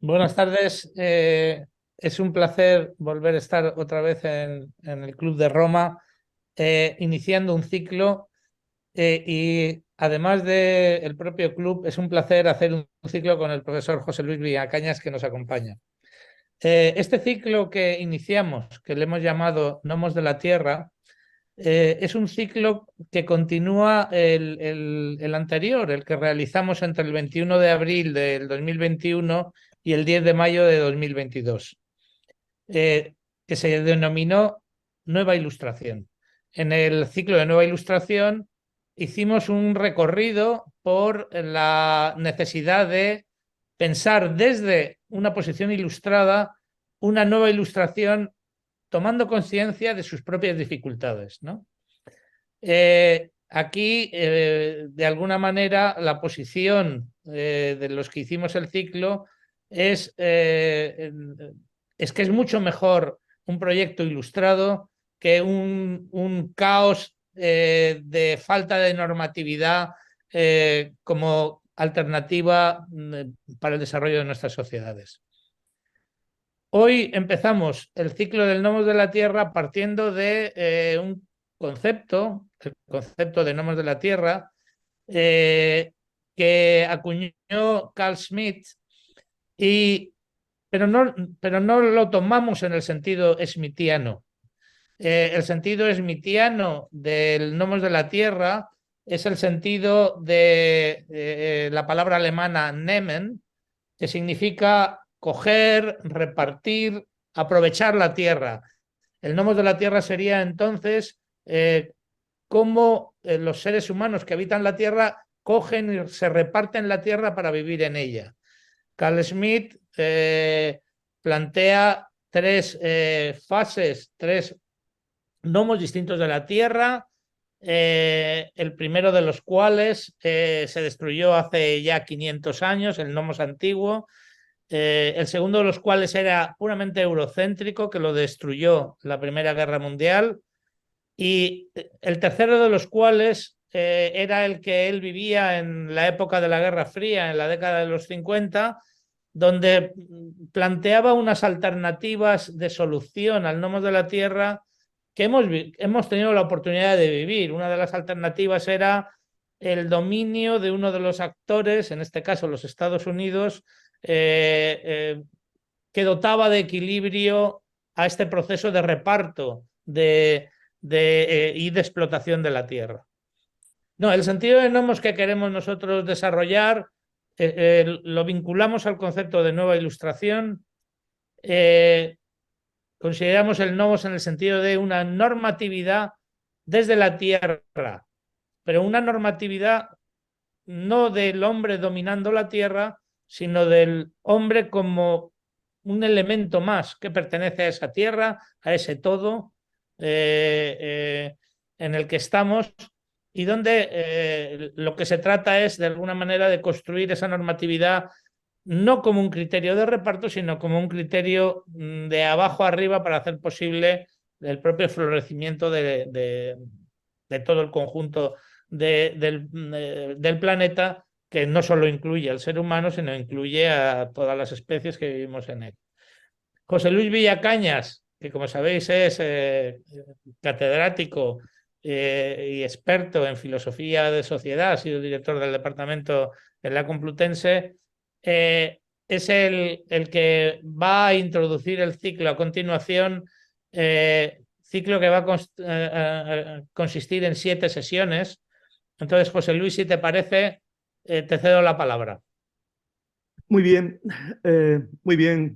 Buenas tardes. Es un placer volver a estar otra vez en el Club de Roma, iniciando un ciclo y además del propio club, es un placer hacer un ciclo con el profesor José Luis Villacañas que nos acompaña. Este ciclo que iniciamos, que le hemos llamado Gnomos de la Tierra, es un ciclo que continúa el anterior, el que realizamos entre el 21 de abril del 2021 y el 10 de mayo de 2022, que se denominó Nueva Ilustración. En el ciclo de Nueva Ilustración hicimos un recorrido por la necesidad de pensar desde una posición ilustrada una nueva ilustración tomando conciencia de sus propias dificultades, ¿no? Aquí, de alguna manera, la posición de los que hicimos el ciclo es, es que es mucho mejor un proyecto ilustrado que un caos de falta de normatividad como alternativa para el desarrollo de nuestras sociedades. Hoy empezamos el ciclo del Gnomos de la Tierra partiendo de un concepto, el concepto de Gnomos de la Tierra, eh, que acuñó Carl Schmitt, y, pero no lo tomamos en el sentido smithiano. El sentido smithiano del Gnomos de la Tierra es el sentido de la palabra alemana nehmen, que significa coger, repartir, aprovechar la tierra. El nomos de la tierra sería entonces cómo los seres humanos que habitan la tierra cogen y se reparten la tierra para vivir en ella. Carl Schmitt plantea tres fases, tres gnomos distintos de la tierra, el primero de los cuales se destruyó hace ya 500 años, el nomos antiguo. El segundo de los cuales era puramente eurocéntrico, que lo destruyó la Primera Guerra Mundial, y el tercero de los cuales era el que él vivía en la época de la Guerra Fría, en la década de los 50, donde planteaba unas alternativas de solución al gnomos de la Tierra que hemos tenido la oportunidad de vivir. Una de las alternativas era el dominio de uno de los actores, en este caso los Estados Unidos, eh, eh, que dotaba de equilibrio a este proceso de reparto y de explotación de la tierra. No, el sentido de nomos que queremos nosotros desarrollar lo vinculamos al concepto de nueva ilustración. Consideramos el nomos en el sentido de una normatividad desde la tierra, pero una normatividad no del hombre dominando la tierra, sino del hombre como un elemento más que pertenece a esa tierra, a ese todo en el que estamos, y donde lo que se trata es de alguna manera de construir esa normatividad no como un criterio de reparto, sino como un criterio de abajo arriba para hacer posible el propio florecimiento de todo el conjunto del planeta, que no solo incluye al ser humano, sino incluye a todas las especies que vivimos en él. José Luis Villacañas, que como sabéis es catedrático y experto en filosofía de sociedad, ha sido director del departamento en la Complutense, es el que va a introducir el ciclo a continuación, ciclo que va a consistir en 7 sesiones. Entonces, José Luis, si te parece, te cedo la palabra. Muy bien,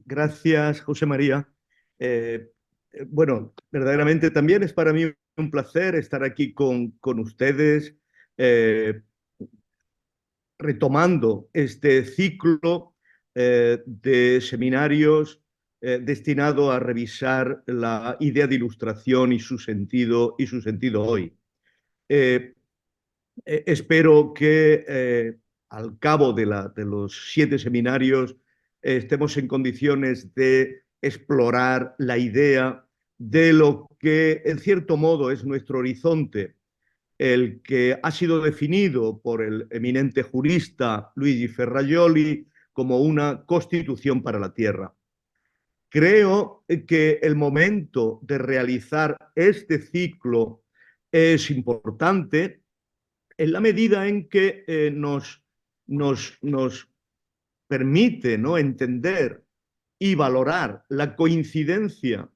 gracias José María. Eh, bueno, verdaderamente también es para mí un placer estar aquí con ustedes, eh, retomando este ciclo de seminarios destinado a revisar la idea de ilustración y su sentido hoy. Eh, Espero que al cabo de los 7 seminarios estemos en condiciones de explorar la idea de lo que en cierto modo es nuestro horizonte, el que ha sido definido por el eminente jurista Luigi Ferrajoli como una constitución para la tierra. Creo que el momento de realizar este ciclo es importante en la medida en que nos permite, ¿no?, entender y valorar la coincidencia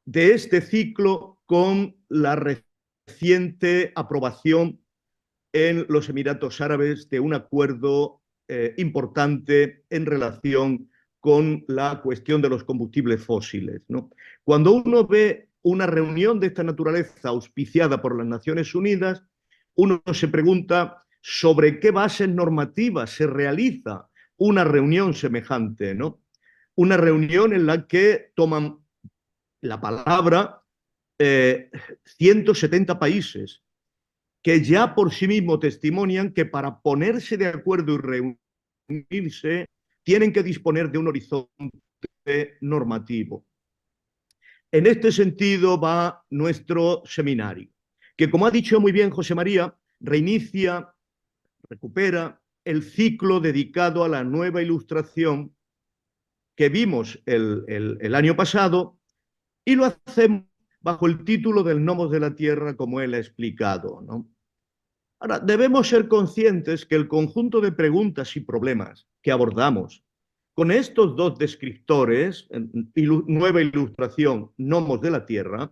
de este ciclo con la reciente aprobación en los Emiratos Árabes de un acuerdo importante en relación con la cuestión de los combustibles fósiles, ¿no? Cuando uno ve una reunión de esta naturaleza auspiciada por las Naciones Unidas, uno se pregunta sobre qué bases normativas se realiza una reunión semejante, ¿no? Una reunión en la que toman la palabra 170 países que ya por sí mismos testimonian que para ponerse de acuerdo y reunirse tienen que disponer de un horizonte normativo. En este sentido va nuestro seminario, que, como ha dicho muy bien José María, reinicia, recupera el ciclo dedicado a la nueva ilustración que vimos el año pasado, y lo hacemos bajo el título del Nomos de la Tierra, como él ha explicado, ¿no? Ahora, debemos ser conscientes que el conjunto de preguntas y problemas que abordamos con estos dos descriptores, nueva ilustración, Nomos de la Tierra,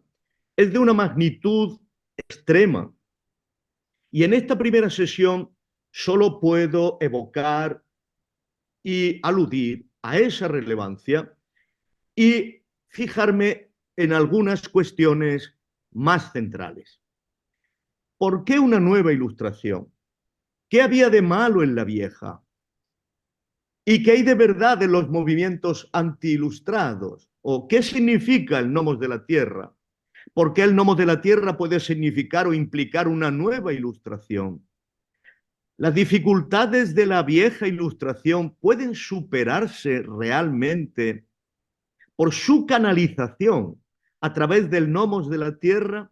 es de una magnitud extrema. Y en esta primera sesión solo puedo evocar y aludir a esa relevancia y fijarme en algunas cuestiones más centrales. ¿Por qué una nueva ilustración? ¿Qué había de malo en la vieja? ¿Y qué hay de verdad en los movimientos anti-ilustrados? ¿O qué significa el Nomos de la Tierra? ¿Por qué el Nomos de la Tierra puede significar o implicar una nueva ilustración? ¿Las dificultades de la vieja ilustración pueden superarse realmente por su canalización a través del Nomos de la Tierra?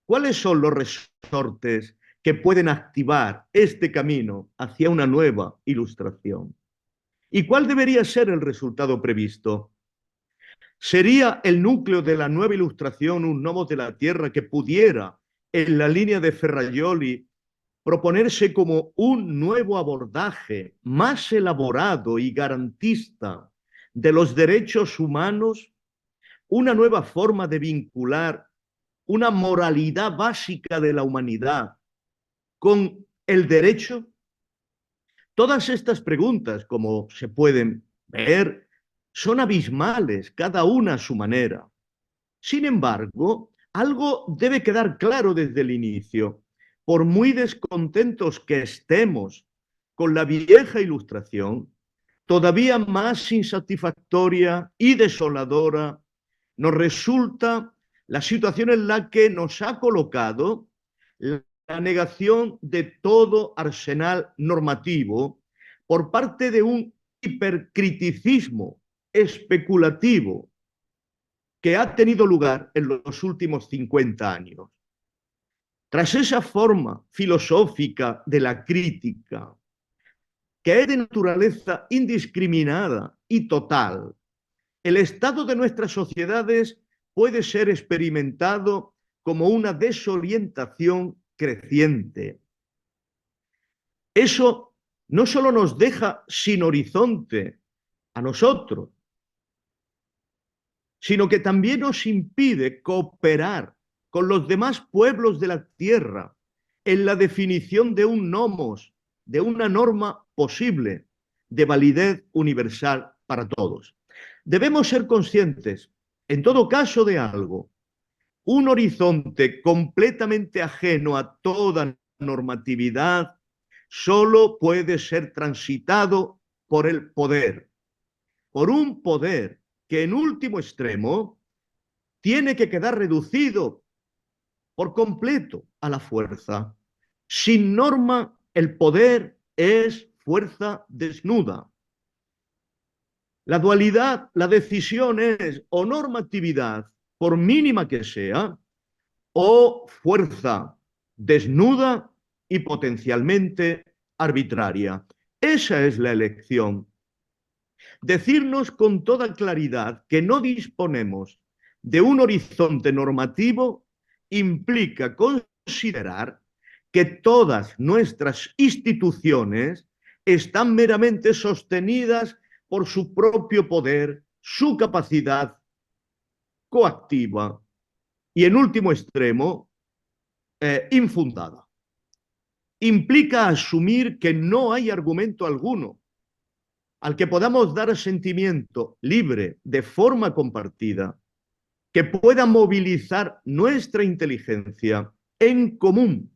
¿Cuáles son los resortes que pueden activar este camino hacia una nueva ilustración? ¿Y cuál debería ser el resultado previsto? ¿Sería el núcleo de la nueva ilustración un Nomos de la Tierra que pudiera, en la línea de Ferrajoli, proponerse como un nuevo abordaje más elaborado y garantista de los derechos humanos, una nueva forma de vincular una moralidad básica de la humanidad con el derecho? Todas estas preguntas, como se pueden ver, son abismales, cada una a su manera. Sin embargo, algo debe quedar claro desde el inicio. Por muy descontentos que estemos con la vieja ilustración, todavía más insatisfactoria y desoladora nos resulta la situación en la que nos ha colocado la negación de todo arsenal normativo por parte de un hipercriticismo especulativo que ha tenido lugar en los últimos 50 años. Tras esa forma filosófica de la crítica, que es de naturaleza indiscriminada y total, el estado de nuestras sociedades puede ser experimentado como una desorientación creciente. Eso no solo nos deja sin horizonte a nosotros, sino que también nos impide cooperar con los demás pueblos de la tierra en la definición de un nomos, de una norma posible de validez universal para todos. Debemos ser conscientes, en todo caso, de algo. Un horizonte completamente ajeno a toda normatividad solo puede ser transitado por el poder, por un poder que en último extremo tiene que quedar reducido por completo a la fuerza. Sin norma, el poder es fuerza desnuda. La dualidad, la decisión es o normatividad, por mínima que sea, o fuerza desnuda y potencialmente arbitraria. Esa es la elección Decirnos con toda claridad que no disponemos de un horizonte normativo implica considerar que todas nuestras instituciones están meramente sostenidas por su propio poder, su capacidad coactiva y, en último extremo, infundada. Implica asumir que no hay argumento alguno al que podamos dar sentimiento libre de forma compartida, que pueda movilizar nuestra inteligencia en común,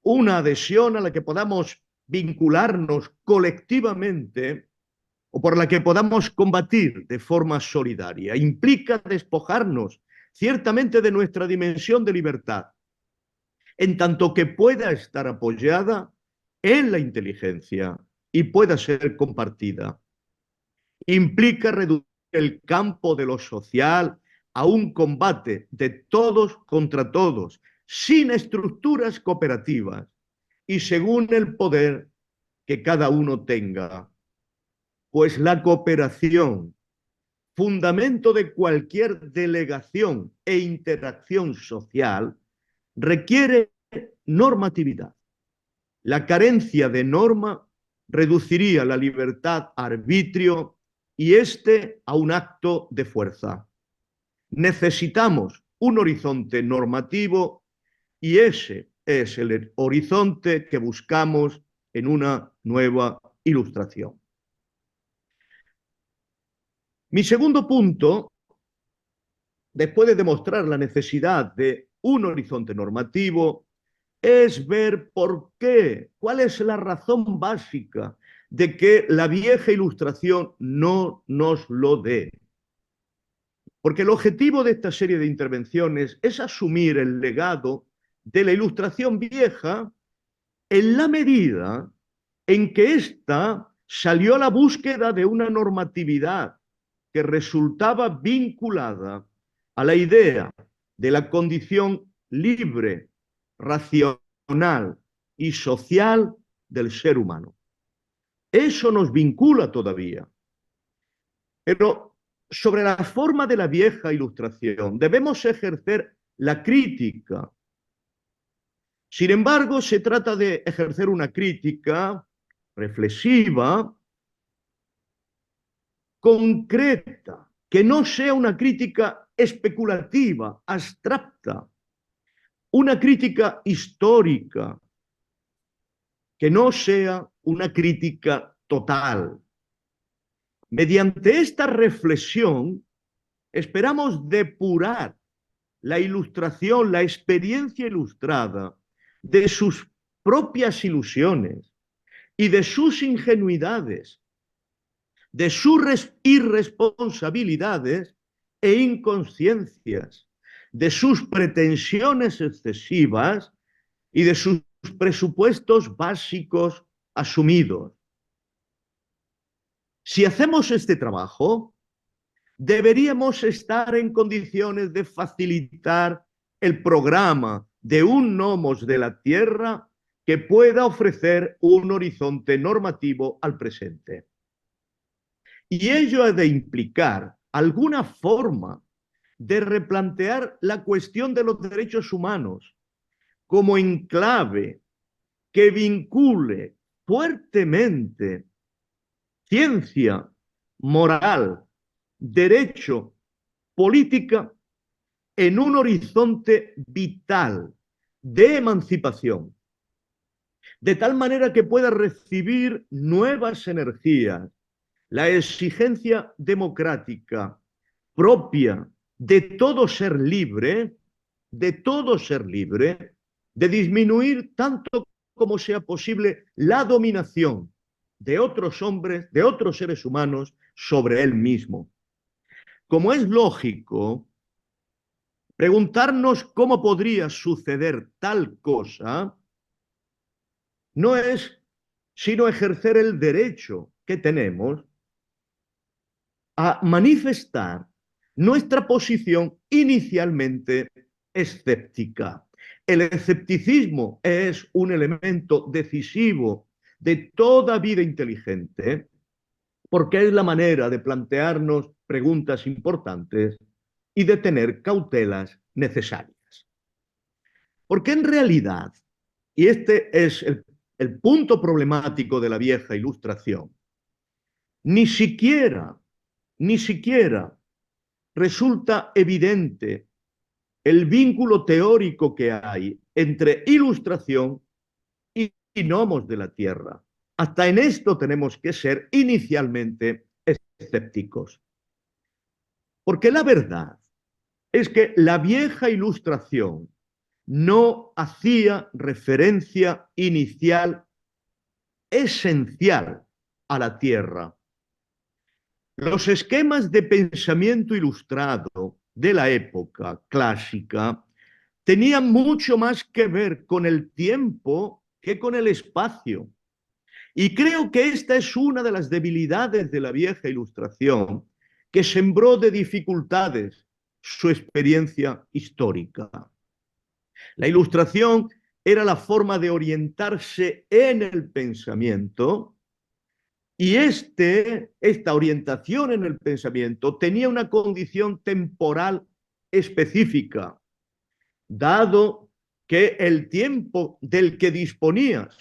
una adhesión a la que podamos vincularnos colectivamente o por la que podamos combatir de forma solidaria. Implica despojarnos ciertamente de nuestra dimensión de libertad, en tanto que pueda estar apoyada en la inteligencia y pueda ser compartida. Implica reducir el campo de lo social a un combate de todos contra todos, sin estructuras cooperativas y según el poder que cada uno tenga. Pues la cooperación, fundamento de cualquier delegación e interacción social, requiere normatividad. La carencia de norma reduciría la libertad a arbitrio y este a un acto de fuerza. Necesitamos un horizonte normativo y ese es el horizonte que buscamos en una nueva ilustración. Mi segundo punto, después de demostrar la necesidad de un horizonte normativo, es ver por qué, cuál es la razón básica de que la vieja ilustración no nos lo dé. Porque el objetivo de esta serie de intervenciones es asumir el legado de la ilustración vieja en la medida en que ésta salió a la búsqueda de una normatividad que resultaba vinculada a la idea de la condición libre, racional y social del ser humano. Eso nos vincula todavía. Pero sobre la forma de la vieja ilustración debemos ejercer la crítica. Sin embargo, se trata de ejercer una crítica reflexiva, concreta, que no sea una crítica especulativa, abstracta, una crítica histórica, que no sea una crítica total. Mediante esta reflexión, esperamos depurar la ilustración, la experiencia ilustrada, de sus propias ilusiones y de sus ingenuidades, de sus irresponsabilidades e inconsciencias, de sus pretensiones excesivas y de sus presupuestos básicos asumidos. Si hacemos este trabajo, deberíamos estar en condiciones de facilitar el programa de un Nomos de la Tierra que pueda ofrecer un horizonte normativo al presente. Y ello ha de implicar alguna forma de replantear la cuestión de los derechos humanos como enclave que vincule fuertemente ciencia, moral, derecho, política en un horizonte vital de emancipación, de tal manera que pueda recibir nuevas energías, la exigencia democrática propia de todo ser libre, de disminuir tanto como sea posible la dominación de otros hombres, de otros seres humanos sobre él mismo. Como es lógico, preguntarnos cómo podría suceder tal cosa no es sino ejercer el derecho que tenemos a manifestar nuestra posición inicialmente escéptica. El escepticismo es un elemento decisivo de toda vida inteligente, porque es la manera de plantearnos preguntas importantes y de tener cautelas necesarias. Porque en realidad, y este es el punto problemático de la vieja Ilustración, ni siquiera resulta evidente el vínculo teórico que hay entre Ilustración y gnomos de la Tierra. Hasta en esto tenemos que ser inicialmente escépticos. Porque la verdad es que la vieja Ilustración no hacía referencia inicial esencial a la Tierra. Los esquemas de pensamiento ilustrado de la época clásica tenían mucho más que ver con el tiempo que con el espacio. Y creo que esta es una de las debilidades de la vieja Ilustración, que sembró de dificultades su experiencia histórica. La Ilustración era la forma de orientarse en el pensamiento y esta orientación en el pensamiento tenía una condición temporal específica, dado que el tiempo del que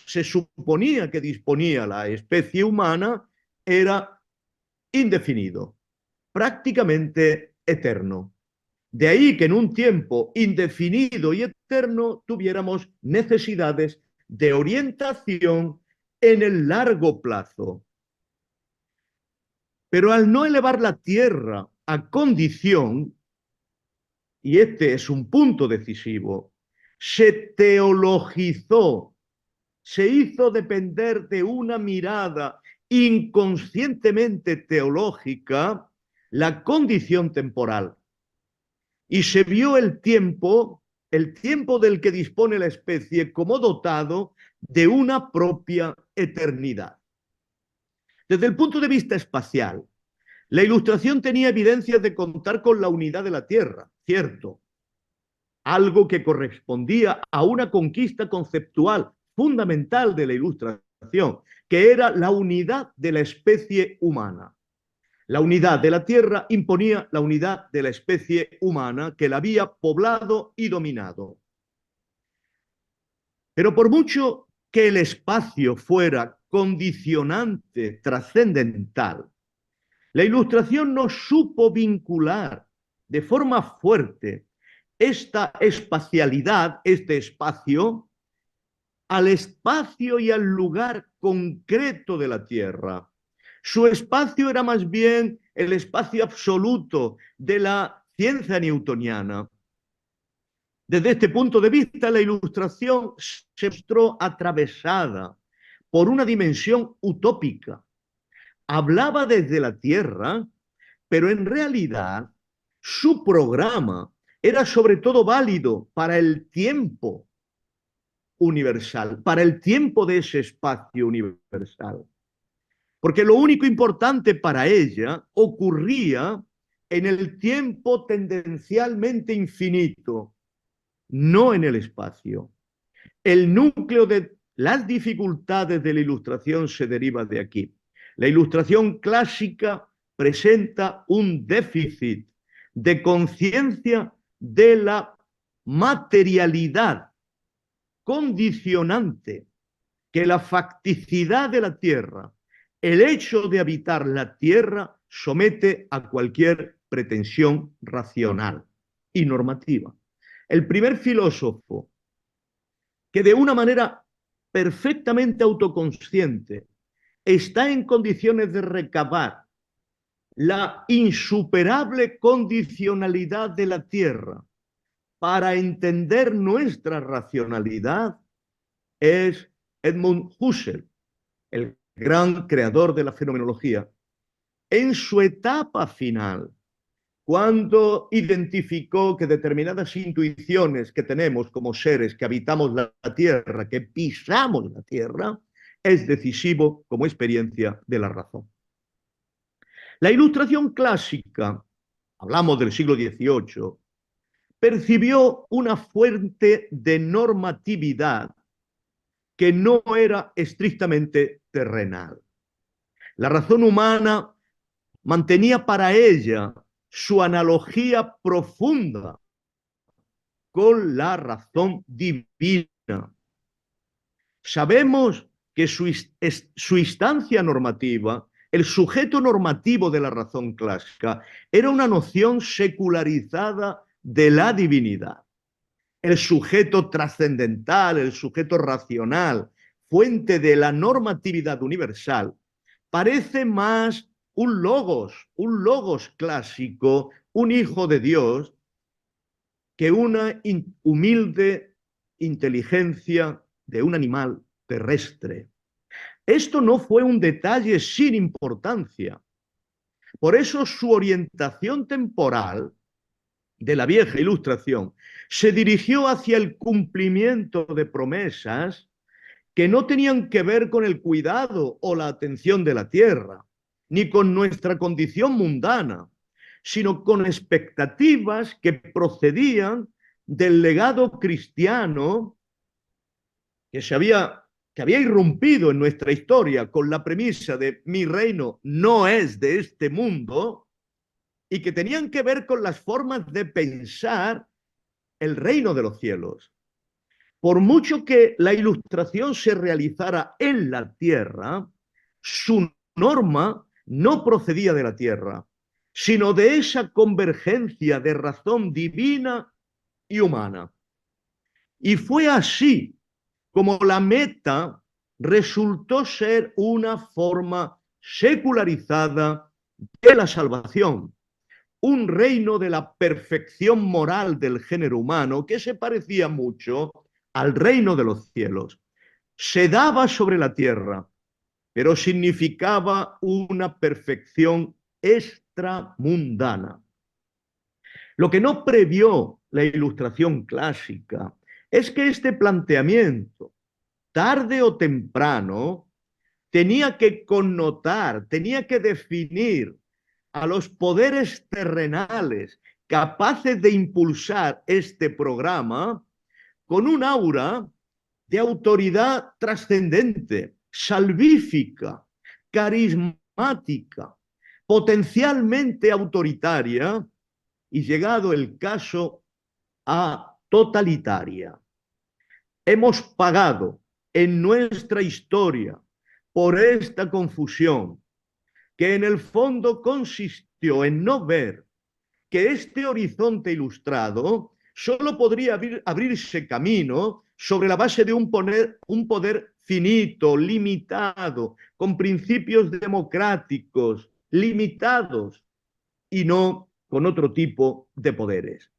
se suponía que disponía la especie humana, era indefinido, prácticamente eterno. De ahí que en un tiempo indefinido y eterno tuviéramos necesidades de orientación en el largo plazo. Pero al no elevar la Tierra a condición, y este es un punto decisivo, se teologizó, se hizo depender de una mirada inconscientemente teológica la condición temporal. Y se vio el tiempo del que dispone la especie, como dotado de una propia eternidad. Desde el punto de vista espacial, la Ilustración tenía evidencias de contar con la unidad de la Tierra, cierto, algo que correspondía a una conquista conceptual fundamental de la Ilustración, que era la unidad de la especie humana. La unidad de la Tierra imponía la unidad de la especie humana que la había poblado y dominado. Pero por mucho que el espacio fuera condicionante, trascendental, la Ilustración no supo vincular de forma fuerte esta espacialidad, este espacio, al espacio y al lugar concreto de la Tierra. Su espacio era más bien el espacio absoluto de la ciencia newtoniana. Desde este punto de vista, la Ilustración se mostró atravesada por una dimensión utópica. Hablaba desde la Tierra, pero en realidad su programa era sobre todo válido para el tiempo universal, para el tiempo de ese espacio universal. Porque lo único importante para ella ocurría en el tiempo tendencialmente infinito, no en el espacio. El núcleo de las dificultades de la Ilustración se deriva de aquí. La Ilustración clásica presenta un déficit de conciencia de la materialidad condicionante, que la facticidad de la Tierra, el hecho de habitar la Tierra, somete a cualquier pretensión racional y normativa. El primer filósofo que de una manera perfectamente autoconsciente está en condiciones de recabar la insuperable condicionalidad de la Tierra para entender nuestra racionalidad, es Edmund Husserl, el gran creador de la fenomenología. En su etapa final, cuando identificó que determinadas intuiciones que tenemos como seres que habitamos la Tierra, que pisamos la Tierra, es decisivo como experiencia de la razón. La Ilustración clásica, hablamos del siglo XVIII, percibió una fuente de normatividad que no era estrictamente terrenal. La razón humana mantenía para ella su analogía profunda con la razón divina. Sabemos que su instancia normativa, el sujeto normativo de la razón clásica, era una noción secularizada de la divinidad. El sujeto trascendental, el sujeto racional, fuente de la normatividad universal, parece más un logos clásico, un hijo de Dios, que una humilde inteligencia de un animal terrestre. Esto no fue un detalle sin importancia. Por eso su orientación temporal de la vieja Ilustración se dirigió hacia el cumplimiento de promesas que no tenían que ver con el cuidado o la atención de la tierra, ni con nuestra condición mundana, sino con expectativas que procedían del legado cristiano que había irrumpido en nuestra historia con la premisa de mi reino no es de este mundo, y que tenían que ver con las formas de pensar el reino de los cielos. Por mucho que la Ilustración se realizara en la tierra, su norma no procedía de la tierra, sino de esa convergencia de razón divina y humana. Y fue así como la meta resultó ser una forma secularizada de la salvación, un reino de la perfección moral del género humano que se parecía mucho al reino de los cielos. Se daba sobre la tierra, pero significaba una perfección extramundana. Lo que no previó la Ilustración clásica es que este planteamiento, tarde o temprano, tenía que connotar, tenía que definir a los poderes terrenales capaces de impulsar este programa con un aura de autoridad trascendente, salvífica, carismática, potencialmente autoritaria y, llegado el caso, a totalitaria. Hemos pagado en nuestra historia por esta confusión, que en el fondo consistió en no ver que este horizonte ilustrado solo podría abrirse camino sobre la base de un poder finito, limitado, con principios democráticos limitados, y no con otro tipo de poderes.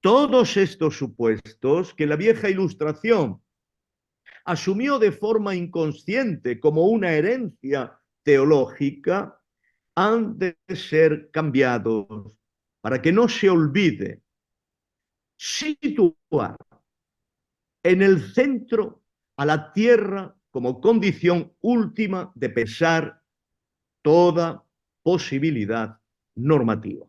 Todos estos supuestos que la vieja Ilustración asumió de forma inconsciente como una herencia teológica, han de ser cambiados para que no se olvide situar en el centro a la tierra como condición última de pensar toda posibilidad normativa.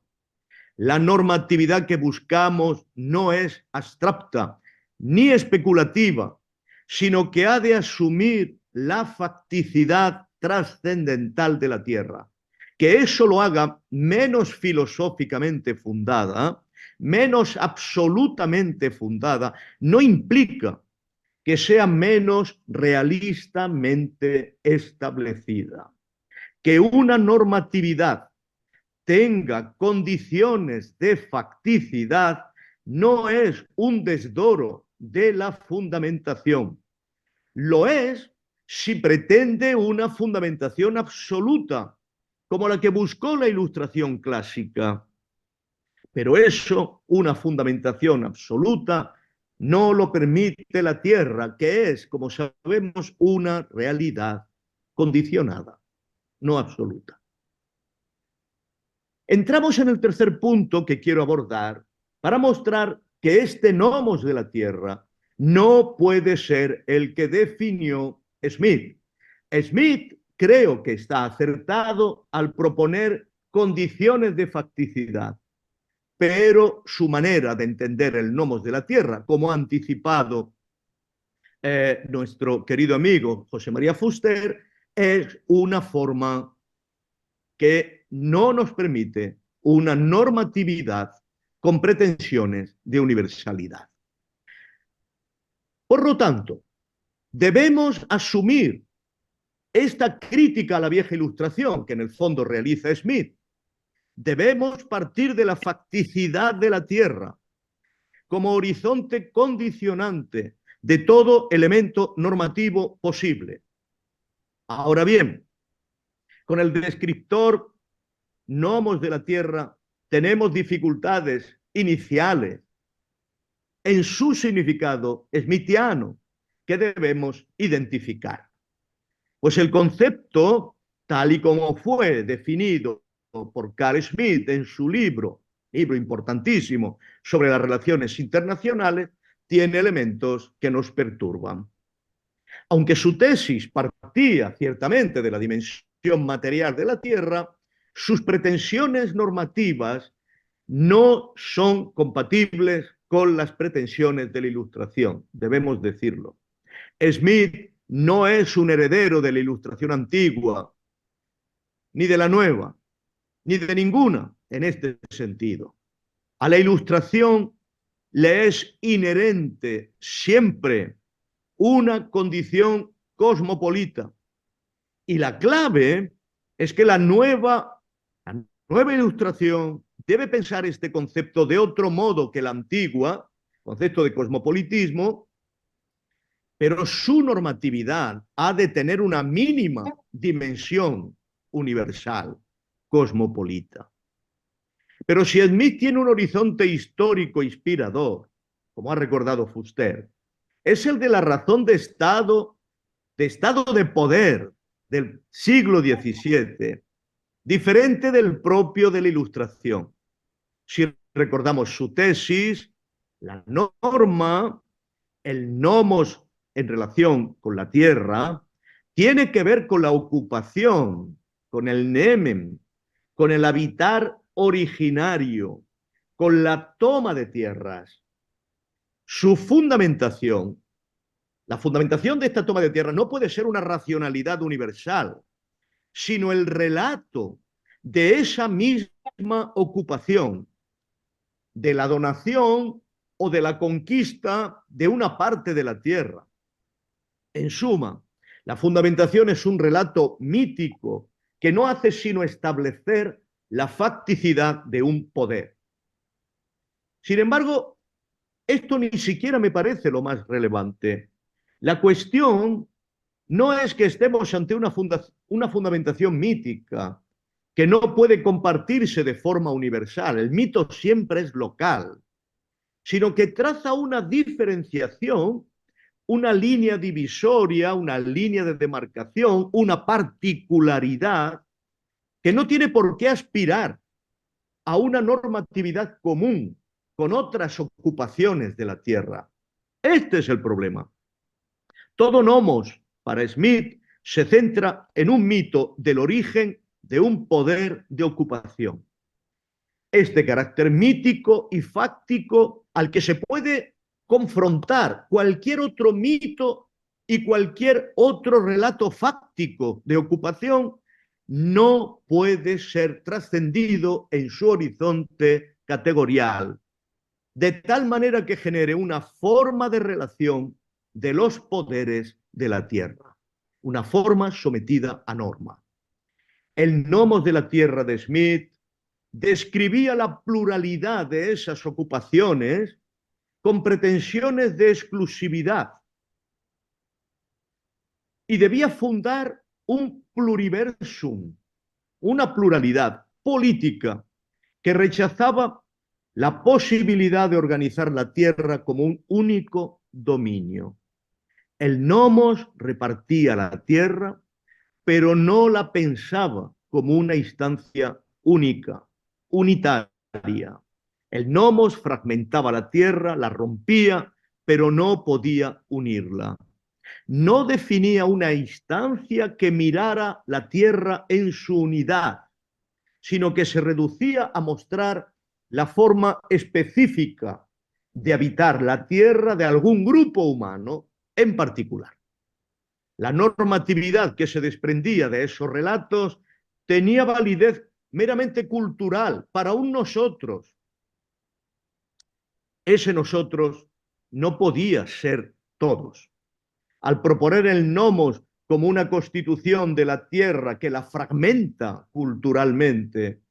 La normatividad que buscamos no es abstracta ni especulativa, sino que ha de asumir la facticidad trascendental de la tierra. Que eso lo haga menos filosóficamente fundada, menos absolutamente fundada, no implica que sea menos realistamente establecida. Que una normatividad tenga condiciones de facticidad no es un desdoro de la fundamentación. Lo es si pretende una fundamentación absoluta, como la que buscó la Ilustración clásica. Pero eso, una fundamentación absoluta, no lo permite la tierra, que es, como sabemos, una realidad condicionada, no absoluta. Entramos en el tercer punto que quiero abordar para mostrar que este nomos de la tierra no puede ser el que definió Smith. Smith creo que está acertado al proponer condiciones de facticidad, pero su manera de entender el nomos de la tierra, como ha anticipado nuestro querido amigo José María Fuster, es una forma que no nos permite una normatividad con pretensiones de universalidad. Por lo tanto, debemos asumir esta crítica a la vieja ilustración que en el fondo realiza Smith. Debemos partir de la facticidad de la Tierra como horizonte condicionante de todo elemento normativo posible. Ahora bien, con el descriptor nomos de la Tierra tenemos dificultades iniciales en su significado smithiano que debemos identificar. Pues el concepto, tal y como fue definido por Carl Schmitt en su libro importantísimo sobre las relaciones internacionales, tiene elementos que nos perturban. Aunque su tesis partía ciertamente de la dimensión material de la Tierra, sus pretensiones normativas no son compatibles con las pretensiones de la Ilustración, debemos decirlo. Smith no es un heredero de la Ilustración antigua, ni de la nueva, ni de ninguna en este sentido. A la Ilustración le es inherente siempre una condición cosmopolita. Y la clave es que la nueva Ilustración debe pensar este concepto de otro modo que la antigua, concepto de cosmopolitismo, pero su normatividad ha de tener una mínima dimensión universal, cosmopolita. Pero si Smith tiene un horizonte histórico inspirador, como ha recordado Fuster, es el de la razón de estado de poder del siglo XVII, diferente del propio de la Ilustración. Si recordamos su tesis, la norma, el nomos en relación con la tierra, tiene que ver con la ocupación, con el nemen, con el habitar originario, con la toma de tierras. Su fundamentación, la fundamentación de esta toma de tierra no puede ser una racionalidad universal, sino el relato de esa misma ocupación, de la donación o de la conquista de una parte de la tierra. En suma, la fundamentación es un relato mítico que no hace sino establecer la facticidad de un poder. Sin embargo, esto ni siquiera me parece lo más relevante. La cuestión no es que estemos ante una fundamentación mítica que no puede compartirse de forma universal. El mito siempre es local, sino que traza una diferenciación, una línea divisoria, una línea de demarcación, una particularidad que no tiene por qué aspirar a una normatividad común con otras ocupaciones de la tierra. Este es el problema. Todo nomos, para Smith, se centra en un mito del origen de un poder de ocupación. Este carácter mítico y fáctico al que se puede confrontar cualquier otro mito y cualquier otro relato fáctico de ocupación no puede ser trascendido en su horizonte categorial, de tal manera que genere una forma de relación de los poderes de la tierra, una forma sometida a norma. El nomos de la tierra de Smith describía la pluralidad de esas ocupaciones con pretensiones de exclusividad y debía fundar un pluriversum, una pluralidad política que rechazaba la posibilidad de organizar la tierra como un único dominio. El nomos repartía la tierra, pero no la pensaba como una instancia única, unitaria. El nomos fragmentaba la tierra, la rompía, pero no podía unirla. No definía una instancia que mirara la tierra en su unidad, sino que se reducía a mostrar la forma específica de habitar la tierra de algún grupo humano En particular, la normatividad que se desprendía de esos relatos tenía validez meramente cultural para un nosotros. Ese nosotros no podía ser todos. Al proponer el nomos como una constitución de la tierra que la fragmenta culturalmente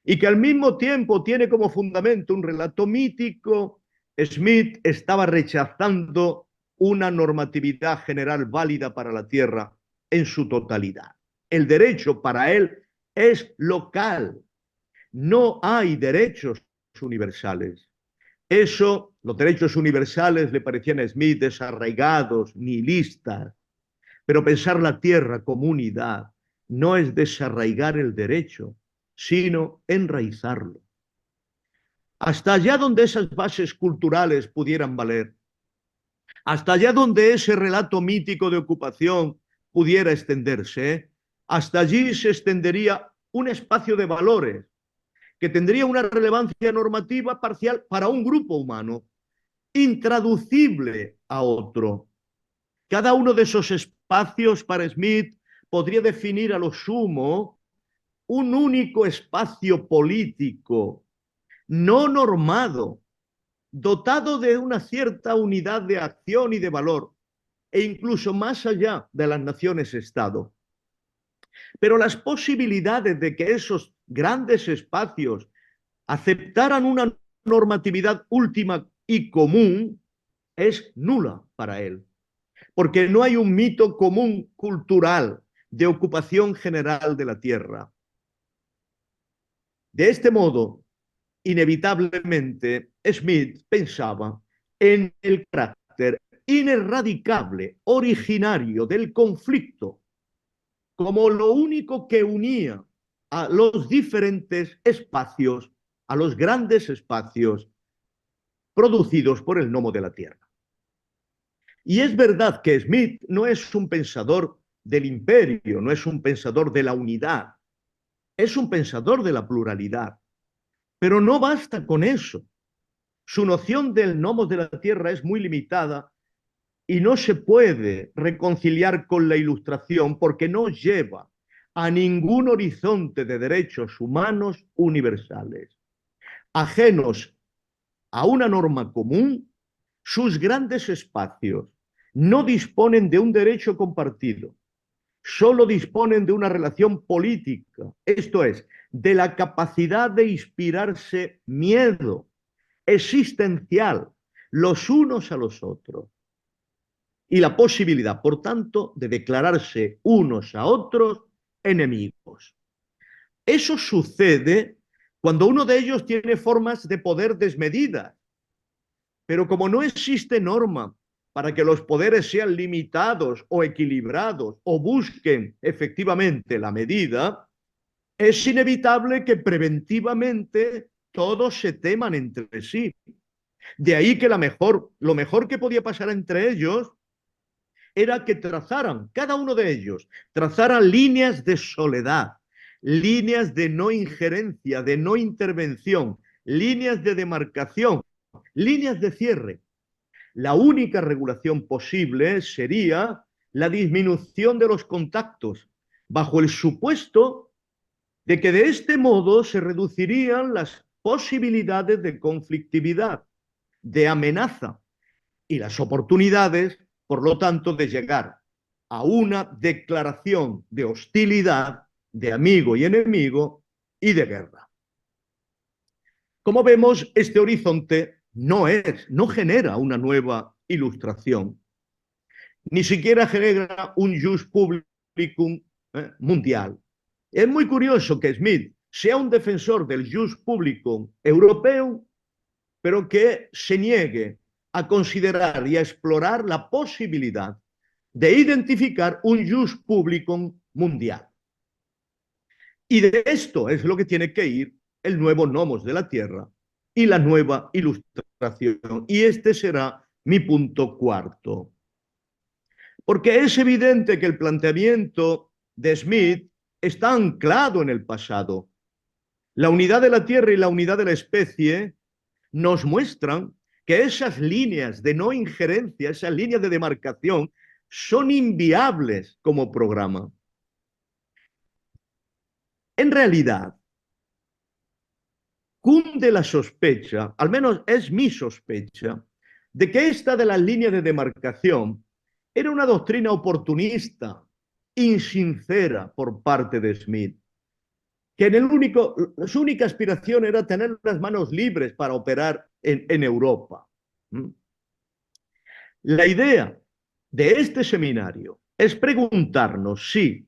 y que al mismo tiempo tiene como fundamento un relato mítico, Smith estaba rechazando una normatividad general válida para la tierra en su totalidad. El derecho para él es local. No hay derechos universales. Eso, los derechos universales le parecían a Smith desarraigados, nihilistas, pero pensar la tierra como unidad no es desarraigar el derecho, sino enraizarlo. Hasta allá donde esas bases culturales pudieran valer, hasta allá donde ese relato mítico de ocupación pudiera extenderse, hasta allí se extendería un espacio de valores que tendría una relevancia normativa parcial para un grupo humano, intraducible a otro. Cada uno de esos espacios para Smith podría definir a lo sumo un único espacio político, no normado, dotado de una cierta unidad de acción y de valor, e incluso más allá de las naciones-estado. Pero las posibilidades de que esos grandes espacios aceptaran una normatividad última y común es nula para él, porque no hay un mito común cultural de ocupación general de la tierra. De este modo, inevitablemente, Smith pensaba en el carácter ineradicable, originario del conflicto, como lo único que unía a los diferentes espacios, a los grandes espacios producidos por el gnomo de la tierra. Y es verdad que Smith no es un pensador del imperio, no es un pensador de la unidad, es un pensador de la pluralidad. Pero no basta con eso. Su noción del gnomo de la tierra es muy limitada y no se puede reconciliar con la Ilustración porque no lleva a ningún horizonte de derechos humanos universales. Ajenos a una norma común, sus grandes espacios no disponen de un derecho compartido, solo disponen de una relación política, esto es, de la capacidad de inspirarse miedo existencial los unos a los otros y la posibilidad, por tanto, de declararse unos a otros enemigos. Eso sucede cuando uno de ellos tiene formas de poder desmedidas, pero como no existe norma para que los poderes sean limitados o equilibrados o busquen efectivamente la medida, es inevitable que preventivamente todos se teman entre sí. De ahí que lo mejor que podía pasar entre ellos era que trazaran, cada uno de ellos, trazaran líneas de soledad, líneas de no injerencia, de no intervención, líneas de demarcación, líneas de cierre. La única regulación posible sería la disminución de los contactos, bajo el supuesto de que de este modo se reducirían las posibilidades de conflictividad, de amenaza y las oportunidades, por lo tanto, de llegar a una declaración de hostilidad, de amigo y enemigo y de guerra. Como vemos, este horizonte no genera una nueva Ilustración, ni siquiera genera un jus publicum mundial. Es muy curioso que Smith sea un defensor del jus publicum europeo, pero que se niegue a considerar y a explorar la posibilidad de identificar un jus publicum mundial. Y de esto es lo que tiene que ir el nuevo Nomos de la Tierra y la nueva Ilustración. Y este será mi punto cuarto. Porque es evidente que el planteamiento de Smith está anclado en el pasado. La unidad de la Tierra y la unidad de la especie nos muestran que esas líneas de no injerencia, esas líneas de demarcación, son inviables como programa. En realidad, cunde la sospecha, al menos es mi sospecha, de que esta de las líneas de demarcación era una doctrina oportunista, insincera por parte de Smith, que su única aspiración era tener las manos libres para operar en Europa. La idea de este seminario es preguntarnos si,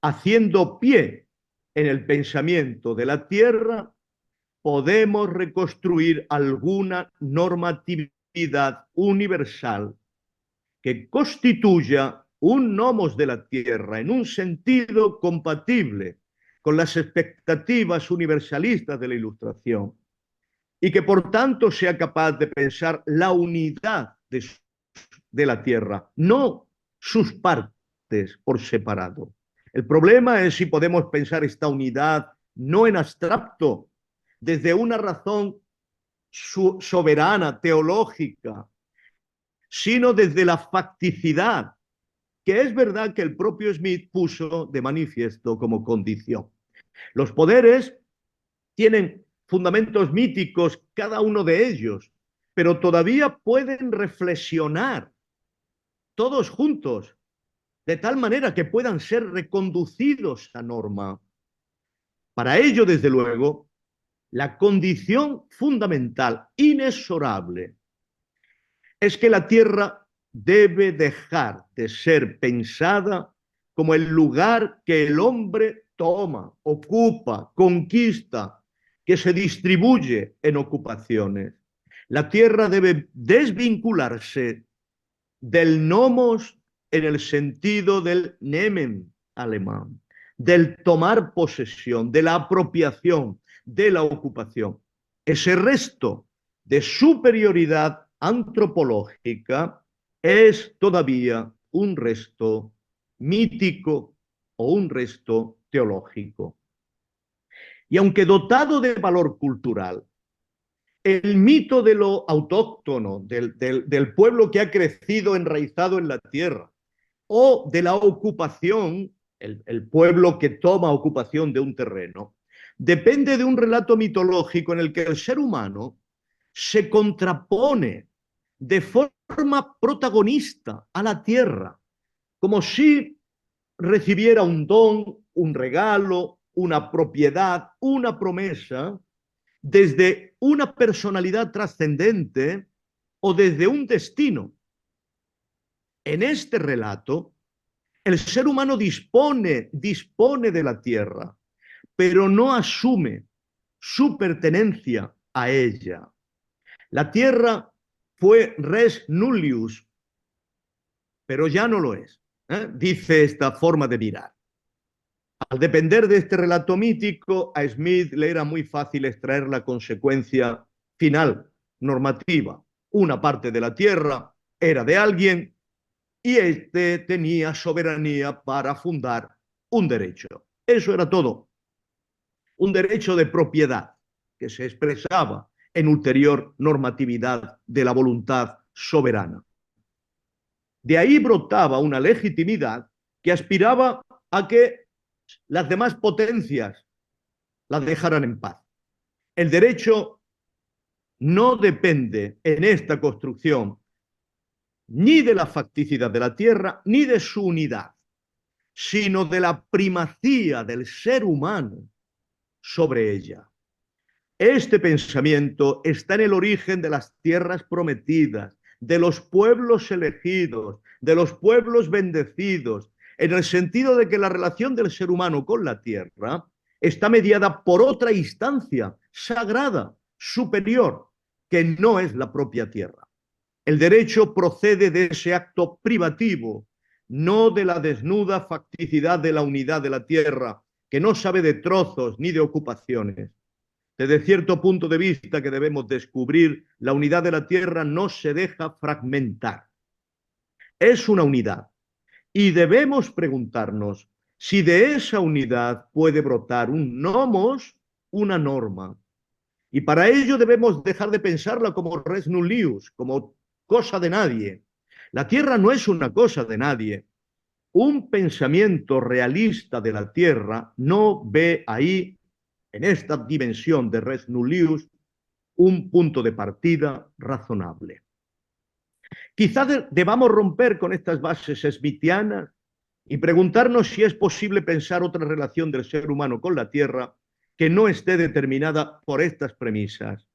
haciendo pie en el pensamiento de la Tierra, podemos reconstruir alguna normatividad universal que constituya un nomos de la Tierra en un sentido compatible con las expectativas universalistas de la Ilustración y que por tanto sea capaz de pensar la unidad de la Tierra, no sus partes por separado. El problema es si podemos pensar esta unidad no en abstracto, desde una razón soberana, teológica, sino desde la facticidad, que es verdad que el propio Smith puso de manifiesto como condición. Los poderes tienen fundamentos míticos, cada uno de ellos, pero todavía pueden reflexionar todos juntos, de tal manera que puedan ser reconducidos a norma. Para ello, desde luego, la condición fundamental, inexorable, es que la Tierra debe dejar de ser pensada como el lugar que el hombre toma, ocupa, conquista, que se distribuye en ocupaciones. La Tierra debe desvincularse del nomos en el sentido del nehmen alemán, del tomar posesión, de la apropiación, de la ocupación. Ese resto de superioridad antropológica es todavía un resto mítico o un resto teológico. Y aunque dotado de valor cultural, el mito de lo autóctono, del pueblo que ha crecido enraizado en la tierra, o de la ocupación, el pueblo que toma ocupación de un terreno, depende de un relato mitológico en el que el ser humano se contrapone de forma protagonista a la tierra, como si recibiera un don, un regalo, una propiedad, una promesa, desde una personalidad trascendente o desde un destino. En este relato, el ser humano dispone de la tierra, pero no asume su pertenencia a ella. La tierra fue res nullius, pero ya no lo es, dice esta forma de mirar. Al depender de este relato mítico, a Smith le era muy fácil extraer la consecuencia final, normativa. Una parte de la tierra era de alguien y éste tenía soberanía para fundar un derecho. Eso era todo. Un derecho de propiedad que se expresaba en ulterior normatividad de la voluntad soberana. De ahí brotaba una legitimidad que aspiraba a que las demás potencias las dejaran en paz. El derecho no depende en esta construcción ni de la facticidad de la tierra ni de su unidad, sino de la primacía del ser humano sobre ella. Este pensamiento está en el origen de las tierras prometidas, de los pueblos elegidos, de los pueblos bendecidos, en el sentido de que la relación del ser humano con la tierra está mediada por otra instancia sagrada, superior, que no es la propia tierra. El derecho procede de ese acto privativo, no de la desnuda facticidad de la unidad de la tierra, que no sabe de trozos ni de ocupaciones. Desde cierto punto de vista que debemos descubrir, la unidad de la tierra no se deja fragmentar. Es una unidad. Y debemos preguntarnos si de esa unidad puede brotar un nomos, una norma. Y para ello debemos dejar de pensarla como res nullius, como cosa de nadie. La Tierra no es una cosa de nadie. Un pensamiento realista de la Tierra no ve ahí, en esta dimensión de res nullius, un punto de partida razonable. Quizá debamos romper con estas bases smithianas y preguntarnos si es posible pensar otra relación del ser humano con la Tierra que no esté determinada por estas premisas.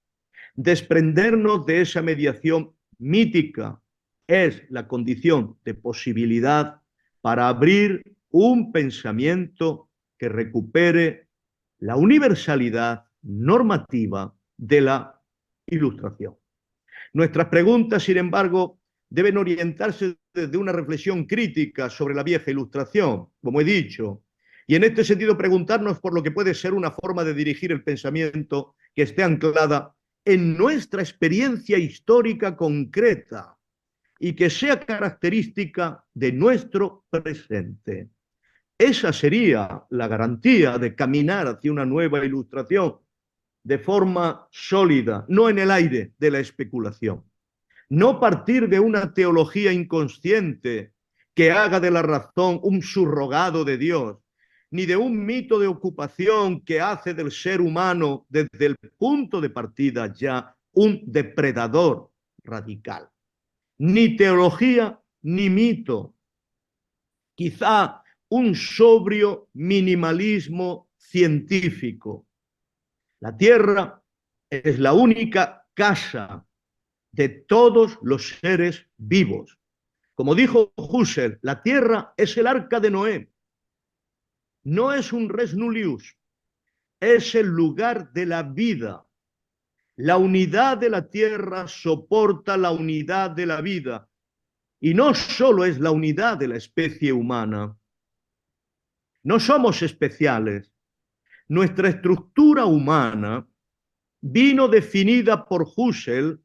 Desprendernos de esa mediación mítica es la condición de posibilidad para abrir un pensamiento que recupere la universalidad normativa de la Ilustración. Nuestras preguntas, sin embargo, deben orientarse desde una reflexión crítica sobre la vieja Ilustración, como he dicho, y en este sentido preguntarnos por lo que puede ser una forma de dirigir el pensamiento que esté anclada en nuestra experiencia histórica concreta y que sea característica de nuestro presente. Esa sería la garantía de caminar hacia una nueva Ilustración de forma sólida, no en el aire de la especulación. No partir de una teología inconsciente que haga de la razón un subrogado de Dios, ni de un mito de ocupación que hace del ser humano desde el punto de partida ya un depredador radical. Ni teología ni mito. Quizá un sobrio minimalismo científico. La Tierra es la única casa de todos los seres vivos. Como dijo Husserl, la Tierra es el arca de Noé. No es un res nullius, es el lugar de la vida. La unidad de la Tierra soporta la unidad de la vida. Y no solo es la unidad de la especie humana. No somos especiales. Nuestra estructura humana vino definida por Husserl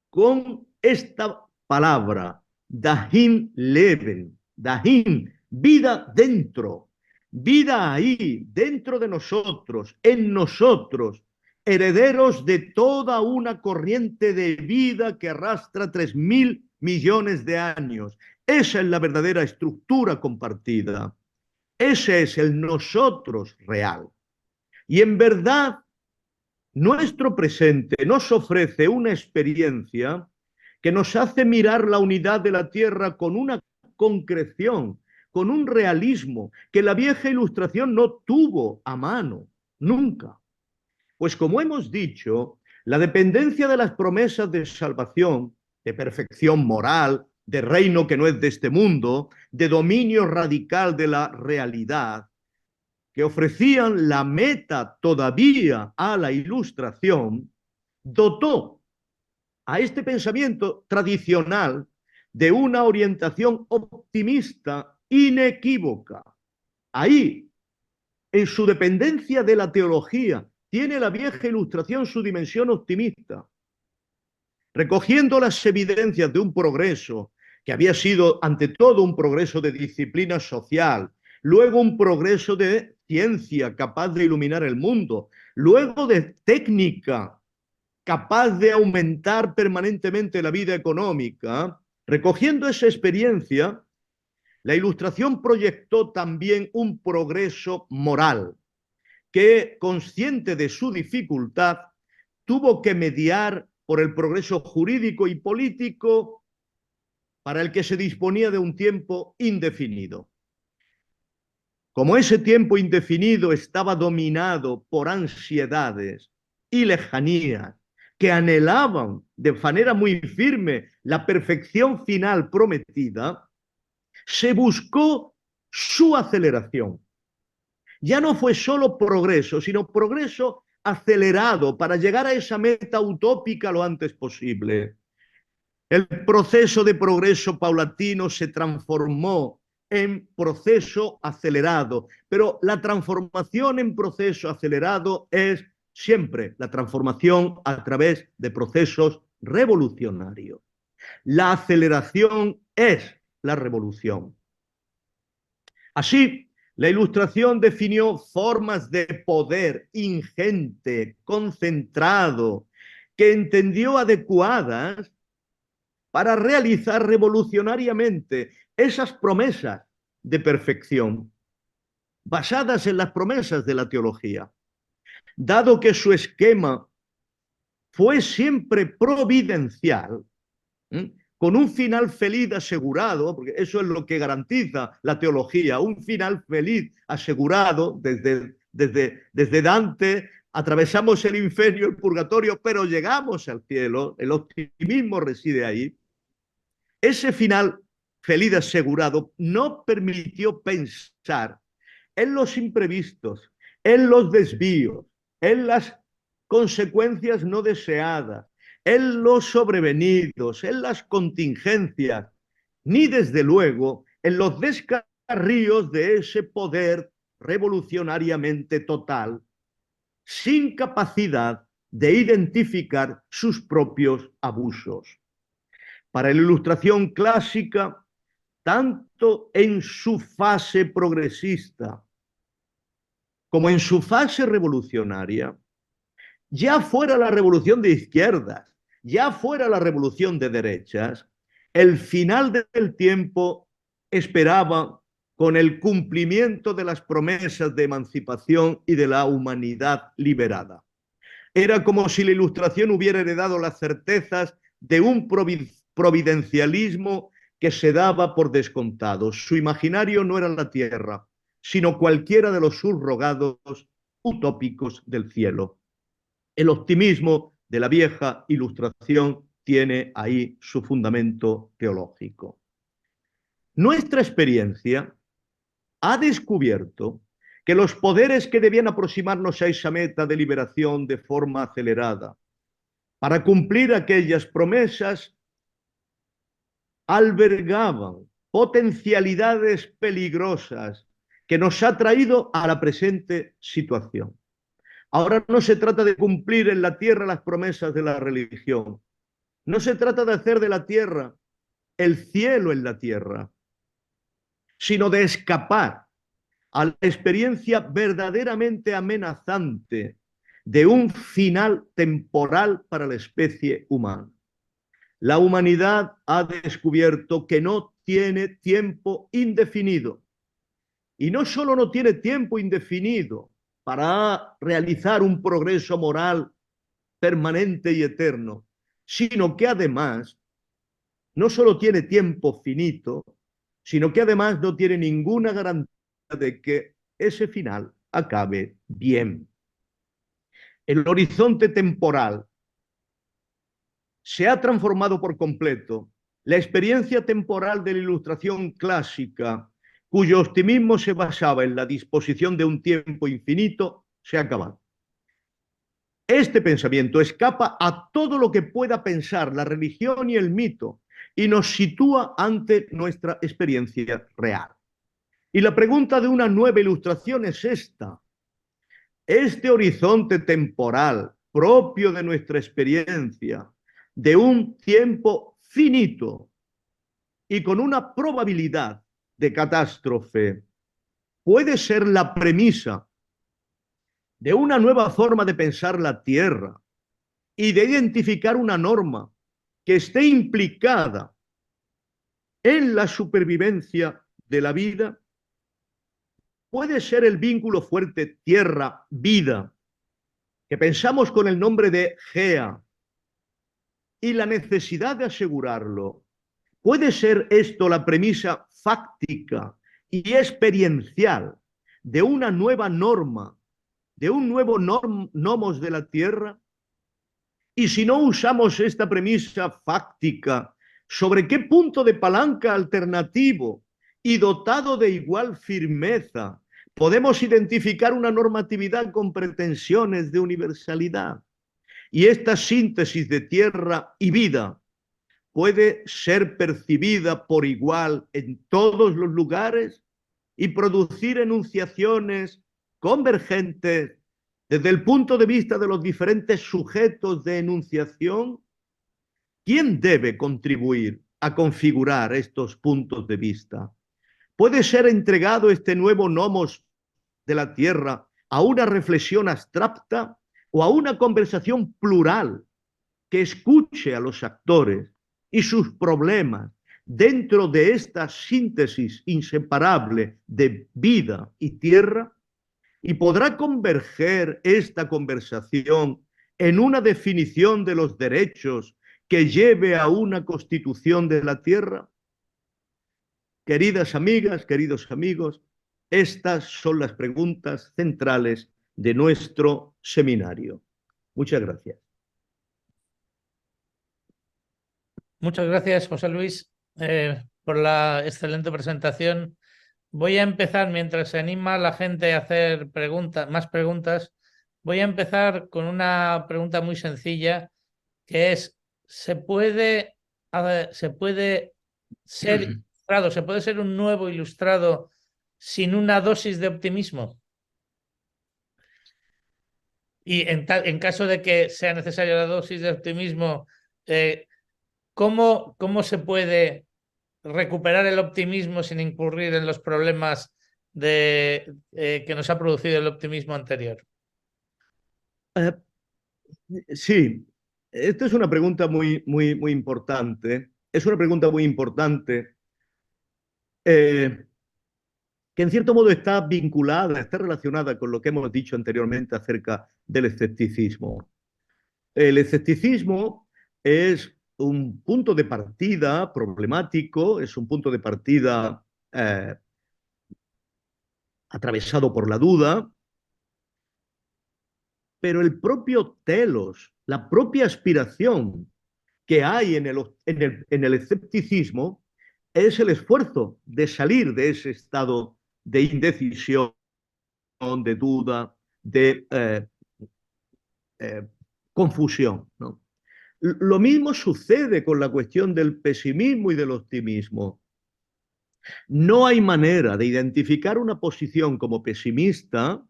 con esta palabra, dahin leben, dahin, vida dentro, vida ahí, dentro de nosotros, en nosotros, herederos de toda una corriente de vida que arrastra 3.000 millones de años. Esa es la verdadera estructura compartida. Ese es el nosotros real. Y en verdad, nuestro presente nos ofrece una experiencia que nos hace mirar la unidad de la Tierra con una concreción, con un realismo que la vieja Ilustración no tuvo a mano, nunca. Pues como hemos dicho, la dependencia de las promesas de salvación, de perfección moral, de reino que no es de este mundo, de dominio radical de la realidad, que ofrecían la meta todavía a la Ilustración, dotó a este pensamiento tradicional de una orientación optimista inequívoca. Ahí, en su dependencia de la teología, tiene la vieja Ilustración su dimensión optimista, recogiendo las evidencias de un progreso que había sido ante todo un progreso de disciplina social, luego un progreso de ciencia capaz de iluminar el mundo, luego de técnica capaz de aumentar permanentemente la vida económica. Recogiendo esa experiencia, la Ilustración proyectó también un progreso moral que, consciente de su dificultad, tuvo que mediar por el progreso jurídico y político para el que se disponía de un tiempo indefinido. Como ese tiempo indefinido estaba dominado por ansiedades y lejanías que anhelaban de manera muy firme la perfección final prometida, se buscó su aceleración. Ya no fue solo progreso, sino progreso acelerado para llegar a esa meta utópica lo antes posible. El proceso de progreso paulatino se transformó en proceso acelerado, pero la transformación en proceso acelerado es siempre la transformación a través de procesos revolucionarios. La aceleración es la revolución. Así, La Ilustración definió formas de poder ingente, concentrado, que entendió adecuadas para realizar revolucionariamente esas promesas de perfección, basadas en las promesas de la teología. Dado que su esquema fue siempre providencial, con un final feliz asegurado, porque eso es lo que garantiza la teología, un final feliz asegurado desde Dante, atravesamos el infierno y el purgatorio, pero llegamos al cielo, el optimismo reside ahí. Ese final feliz asegurado no permitió pensar en los imprevistos, en los desvíos, en las consecuencias no deseadas, en los sobrevenidos, en las contingencias, ni desde luego en los descarríos de ese poder revolucionariamente total, sin capacidad de identificar sus propios abusos. Para la Ilustración clásica, tanto en su fase progresista como en su fase revolucionaria, ya fuera la revolución de izquierdas, ya fuera la revolución de derechas, el final del tiempo esperaba con el cumplimiento de las promesas de emancipación y de la humanidad liberada. Era como si la Ilustración hubiera heredado las certezas de un providencialismo que se daba por descontado. Su imaginario no era la tierra, sino cualquiera de los subrogados utópicos del cielo. El optimismo de la vieja Ilustración tiene ahí su fundamento teológico. Nuestra experiencia ha descubierto que los poderes que debían aproximarnos a esa meta de liberación de forma acelerada, para cumplir aquellas promesas, albergaban potencialidades peligrosas que nos ha traído a la presente situación. Ahora no se trata de cumplir en la tierra las promesas de la religión. No se trata de hacer de la tierra el cielo en la tierra, sino de escapar a la experiencia verdaderamente amenazante de un final temporal para la especie humana. La humanidad ha descubierto que no tiene tiempo indefinido. Y no solo no tiene tiempo indefinido para realizar un progreso moral permanente y eterno, sino que además no solo tiene tiempo finito, sino que además no tiene ninguna garantía de que ese final acabe bien. El horizonte temporal se ha transformado por completo. La experiencia temporal de la Ilustración clásica, cuyo optimismo se basaba en la disposición de un tiempo infinito, se ha acabado. Este pensamiento escapa a todo lo que pueda pensar la religión y el mito y nos sitúa ante nuestra experiencia real. Y la pregunta de una nueva Ilustración es esta: este horizonte temporal propio de nuestra experiencia, de un tiempo finito y con una probabilidad de catástrofe, puede ser la premisa de una nueva forma de pensar la Tierra y de identificar una norma que esté implicada en la supervivencia de la vida. Puede ser el vínculo fuerte tierra-vida, que pensamos con el nombre de Gea, y la necesidad de asegurarlo. ¿Puede ser esto la premisa fáctica y experiencial de una nueva norma, de un nuevo nomos de la Tierra? Y si no usamos esta premisa fáctica, ¿sobre qué punto de palanca alternativo y dotado de igual firmeza podemos identificar una normatividad con pretensiones de universalidad? Y esta síntesis de tierra y vida puede ser percibida por igual en todos los lugares y producir enunciaciones convergentes desde el punto de vista de los diferentes sujetos de enunciación. ¿Quién debe contribuir a configurar estos puntos de vista? ¿Puede ser entregado este nuevo nomos de la tierra a una reflexión abstracta o a una conversación plural que escuche a los actores y sus problemas dentro de esta síntesis inseparable de vida y tierra? ¿Y podrá converger esta conversación en una definición de los derechos que lleve a una constitución de la tierra? Queridas amigas, queridos amigos, estas son las preguntas centrales de nuestro seminario. Muchas gracias. Muchas gracias, José Luis, por la excelente presentación. Voy a empezar, mientras se anima la gente a hacer preguntas, más preguntas, voy a empezar con una pregunta muy sencilla, que es, se puede ser ilustrado, se puede ser un nuevo ilustrado sin una dosis de optimismo? Y en caso de que sea necesaria la dosis de optimismo, ¿cómo se puede recuperar el optimismo sin incurrir en los problemas que nos ha producido el optimismo anterior? Sí, esta es una pregunta muy importante. Es una pregunta muy importante que en cierto modo está vinculada, está relacionada con lo que hemos dicho anteriormente acerca del escepticismo. El escepticismo es un punto de partida problemático, es un punto de partida atravesado por la duda, pero el propio telos, la propia aspiración que hay en el escepticismo es el esfuerzo de salir de ese estado de indecisión, de duda, de confusión, ¿no? Lo mismo sucede con la cuestión del pesimismo y del optimismo. No hay manera de identificar una posición como pesimista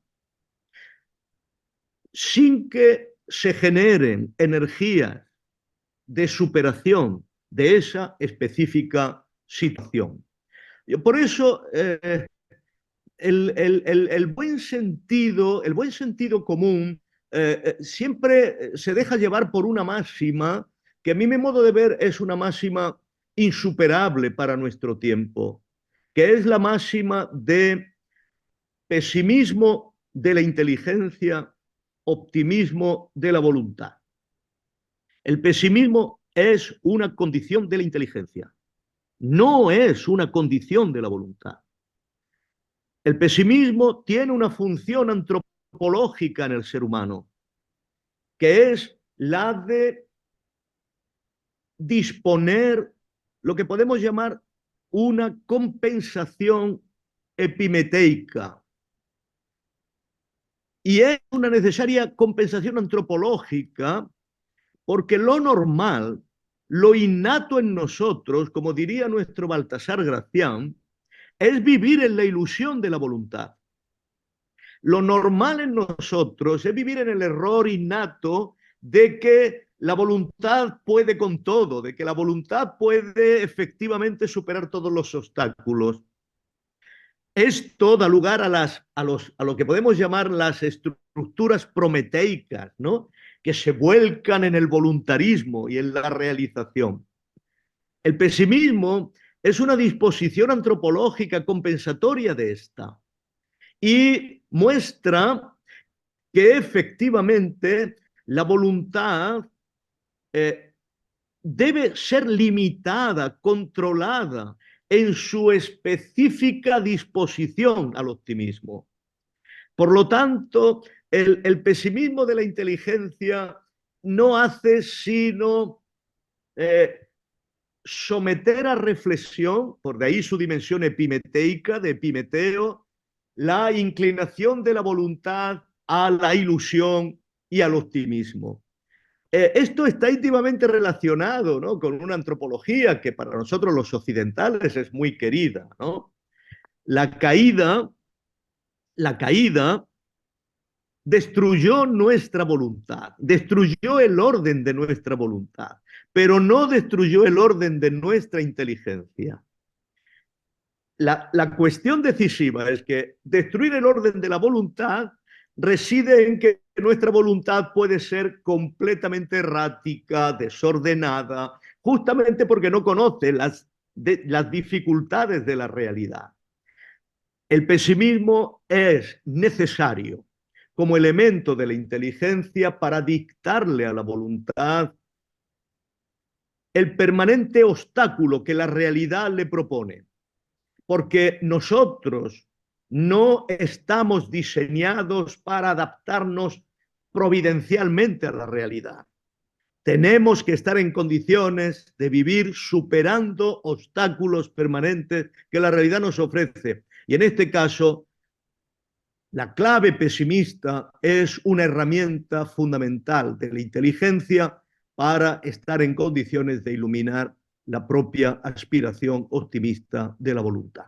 sin que se generen energías de superación de esa específica situación. Por eso, el buen sentido común siempre se deja llevar por una máxima que a mi modo de ver es una máxima insuperable para nuestro tiempo, que es la máxima de pesimismo de la inteligencia, optimismo de la voluntad. El pesimismo es una condición de la inteligencia, no es una condición de la voluntad. El pesimismo tiene una función antropológica en el ser humano, que es la de disponer lo que podemos llamar una compensación epimeteica. Y es una necesaria compensación antropológica porque lo normal, lo innato en nosotros, como diría nuestro Baltasar Gracián, es vivir en la ilusión de la voluntad. Lo normal en nosotros es vivir en el error innato de que la voluntad puede con todo, de que la voluntad puede efectivamente superar todos los obstáculos. Esto da lugar a lo que podemos llamar las estructuras prometeicas, ¿no? Que se vuelcan en el voluntarismo y en la realización. El pesimismo es una disposición antropológica compensatoria de esta y muestra que efectivamente la voluntad debe ser limitada, controlada en su específica disposición al optimismo. Por lo tanto, el pesimismo de la inteligencia no hace sino someter a reflexión, por de ahí su dimensión epimeteica, de epimeteo, la inclinación de la voluntad a la ilusión y al optimismo. Esto está íntimamente relacionado, ¿no?, con una antropología que para nosotros los occidentales es muy querida, ¿no? La caída destruyó nuestra voluntad, destruyó el orden de nuestra voluntad, pero no destruyó el orden de nuestra inteligencia. la cuestión decisiva es que destruir el orden de la voluntad reside en que nuestra voluntad puede ser completamente errática, desordenada, justamente porque no conoce las dificultades de la realidad. El pesimismo es necesario como elemento de la inteligencia para dictarle a la voluntad el permanente obstáculo que la realidad le propone, porque nosotros no estamos diseñados para adaptarnos providencialmente a la realidad. Tenemos que estar en condiciones de vivir superando obstáculos permanentes que la realidad nos ofrece. Y en este caso, la clave pesimista es una herramienta fundamental de la inteligencia para estar en condiciones de iluminar la propia aspiración optimista de la voluntad.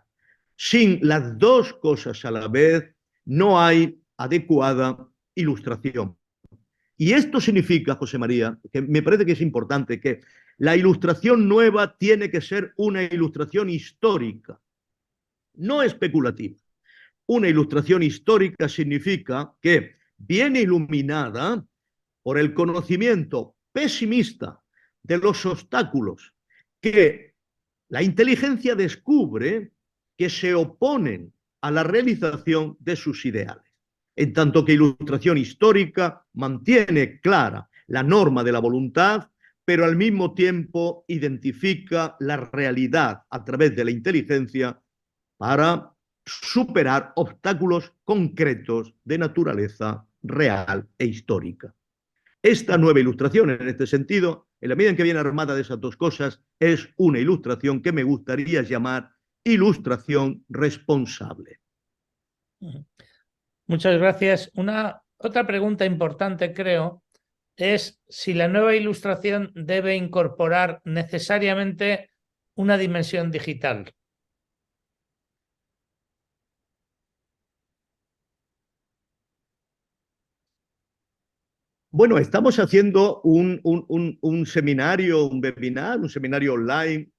Sin las dos cosas a la vez, no hay adecuada ilustración. Y esto significa, José María, que me parece que es importante, que la ilustración nueva tiene que ser una ilustración histórica, no especulativa. Una ilustración histórica significa que viene iluminada por el conocimiento pesimista de los obstáculos que la inteligencia descubre que se oponen a la realización de sus ideales. En tanto que ilustración histórica mantiene clara la norma de la voluntad, pero al mismo tiempo identifica la realidad a través de la inteligencia para superar obstáculos concretos de naturaleza real e histórica. Esta nueva ilustración, en este sentido, en la medida en que viene armada de esas dos cosas, es una ilustración que me gustaría llamar ilustración responsable. Muchas gracias. Otra pregunta importante, creo, es si la nueva ilustración debe incorporar necesariamente una dimensión digital. Bueno, estamos haciendo un seminario, un webinar, un seminario online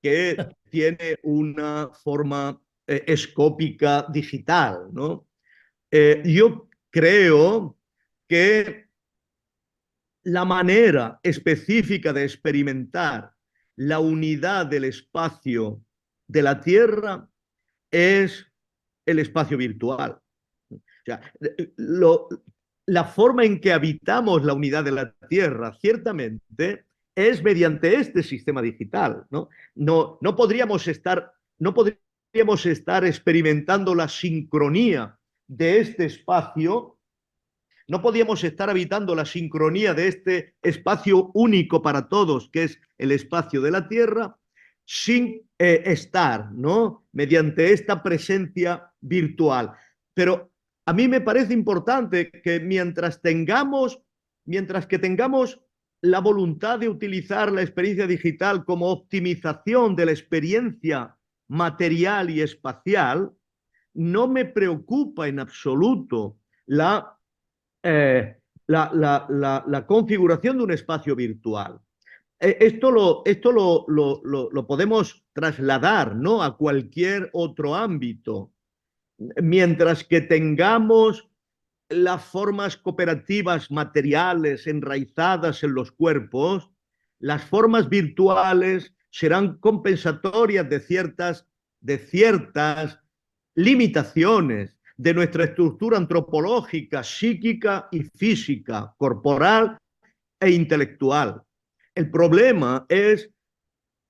que tiene una forma escópica digital, ¿no? Yo creo que la manera específica de experimentar la unidad del espacio de la Tierra es el espacio virtual. O sea, la forma en que habitamos la unidad de la Tierra, ciertamente, es mediante este sistema digital, ¿no? No podríamos estar experimentando la sincronía de este espacio, no podíamos estar habitando la sincronía de este espacio único para todos, que es el espacio de la Tierra, sin estar, ¿no? Mediante esta presencia virtual. Pero a mí me parece importante que mientras que tengamos la voluntad de utilizar la experiencia digital como optimización de la experiencia material y espacial, no me preocupa en absoluto la configuración de un espacio virtual. Esto lo podemos trasladar, ¿no?, a cualquier otro ámbito. Mientras que tengamos las formas cooperativas materiales enraizadas en los cuerpos, las formas virtuales serán compensatorias de ciertas limitaciones de nuestra estructura antropológica, psíquica y física, corporal e intelectual. El problema es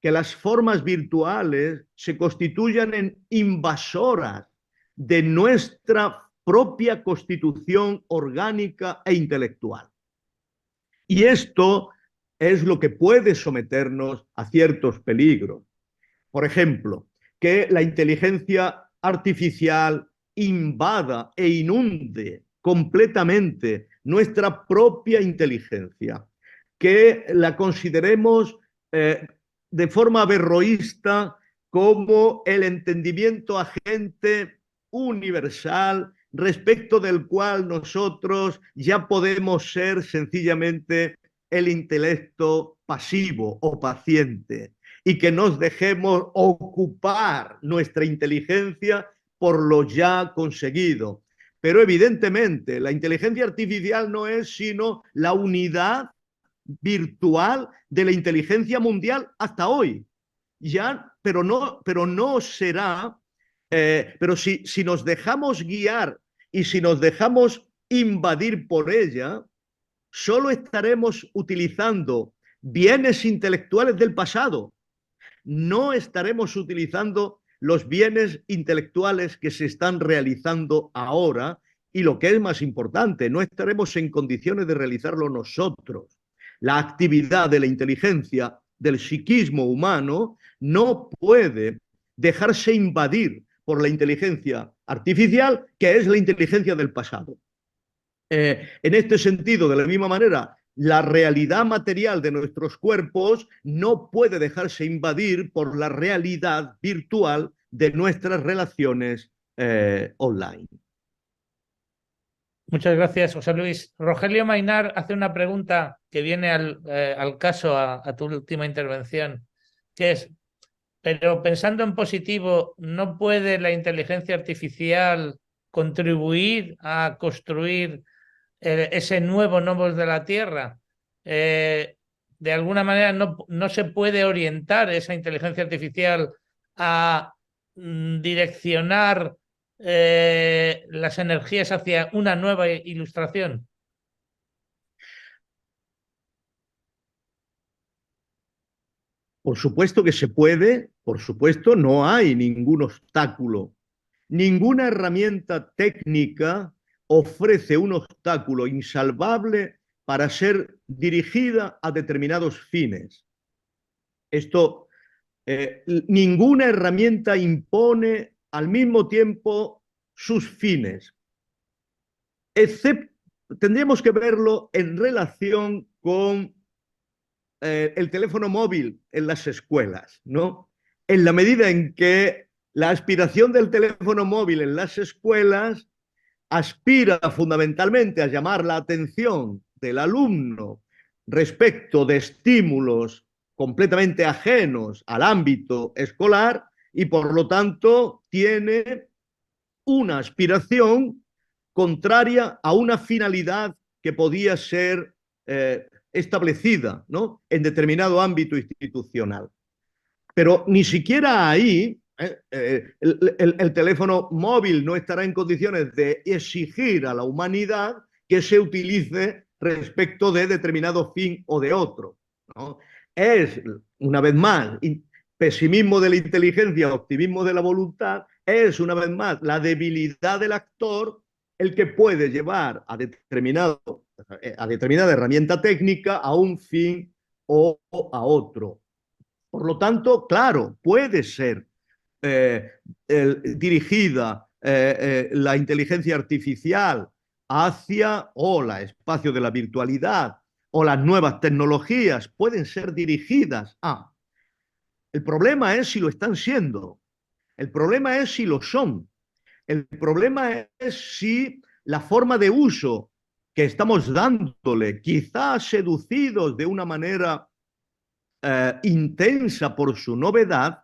que las formas virtuales se constituyan en invasoras de nuestra propia constitución orgánica e intelectual. Y esto es lo que puede someternos a ciertos peligros. Por ejemplo, que la inteligencia artificial invada e inunde completamente nuestra propia inteligencia, que la consideremos de forma averroísta como el entendimiento agente universal respecto del cual nosotros ya podemos ser sencillamente el intelecto pasivo o paciente. y que nos dejemos ocupar nuestra inteligencia por lo ya conseguido. Pero evidentemente la inteligencia artificial no es sino la unidad virtual de la inteligencia mundial hasta hoy. Ya, pero no será, pero si nos dejamos guiar y si nos dejamos invadir por ella, solo estaremos utilizando bienes intelectuales del pasado, no estaremos utilizando los bienes intelectuales que se están realizando ahora y lo que es más importante, no estaremos en condiciones de realizarlo nosotros. La actividad de la inteligencia, del psiquismo humano, no puede dejarse invadir por la inteligencia artificial, que es la inteligencia del pasado. En este sentido, de la misma manera, la realidad material de nuestros cuerpos no puede dejarse invadir por la realidad virtual de nuestras relaciones online. Muchas gracias, José Luis. Rogelio Mainar hace una pregunta que viene al caso, a tu última intervención, que es, pero pensando en positivo, ¿no puede la inteligencia artificial contribuir a construir ese nuevo nomos de la Tierra? De alguna manera no se puede orientar esa inteligencia artificial a direccionar las energías hacia una nueva ilustración. Por supuesto que se puede, por supuesto, no hay ningún obstáculo. Ninguna herramienta técnica ofrece un obstáculo insalvable para ser dirigida a determinados fines. Esto, ninguna herramienta impone al mismo tiempo sus fines, excepto tendríamos que verlo en relación con el teléfono móvil en las escuelas, ¿no? En la medida en que la aspiración del teléfono móvil en las escuelas aspira fundamentalmente a llamar la atención del alumno respecto de estímulos completamente ajenos al ámbito escolar y por lo tanto tiene una aspiración contraria a una finalidad que podía ser establecida, ¿no?, en determinado ámbito institucional. Pero ni siquiera ahí el teléfono móvil no estará en condiciones de exigir a la humanidad que se utilice respecto de determinado fin o de otro, ¿no? Es, una vez más, pesimismo de la inteligencia, optimismo de la voluntad, es, una vez más, la debilidad del actor el que puede llevar a determinada herramienta técnica a un fin o a otro. Por lo tanto, claro, puede ser dirigida la inteligencia artificial hacia el espacio de la virtualidad o las nuevas tecnologías, pueden ser dirigidas a. El problema es si lo están siendo. El problema es si lo son. El problema es si la forma de uso que estamos dándole, quizás seducidos de una manera intensa por su novedad,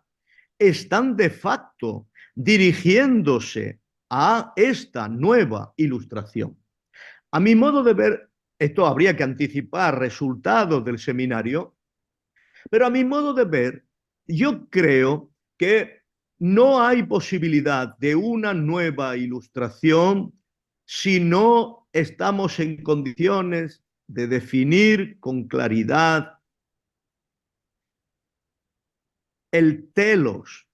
están de facto dirigiéndose a esta nueva ilustración. A mi modo de ver, esto habría que anticipar resultados del seminario, pero a mi modo de ver, yo creo que no hay posibilidad de una nueva ilustración si no estamos en condiciones de definir con claridad el telos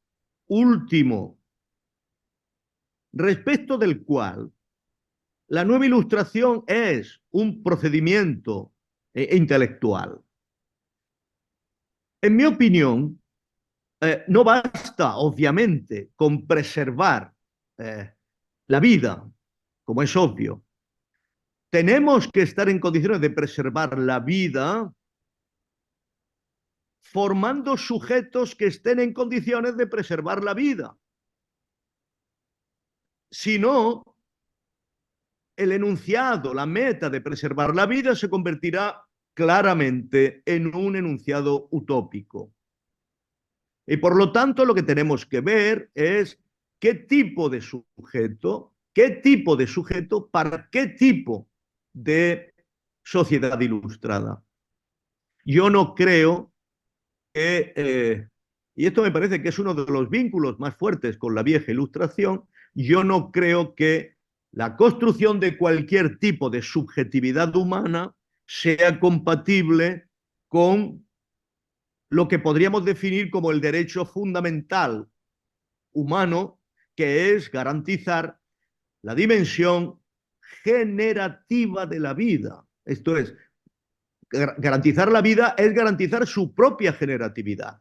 último respecto del cual la nueva ilustración es un procedimiento intelectual. En mi opinión, no basta, obviamente, con preservar la vida, como es obvio. Tenemos que estar en condiciones de preservar la vida formando sujetos que estén en condiciones de preservar la vida. Si no, el enunciado, la meta de preservar la vida se convertirá claramente en un enunciado utópico. Y por lo tanto lo que tenemos que ver es qué tipo de sujeto, para qué tipo de sociedad ilustrada. Yo no creo que, y esto me parece que es uno de los vínculos más fuertes con la vieja ilustración, yo no creo que la construcción de cualquier tipo de subjetividad humana sea compatible con lo que podríamos definir como el derecho fundamental humano, que es garantizar la dimensión generativa de la vida. Esto es, garantizar la vida es garantizar su propia generatividad.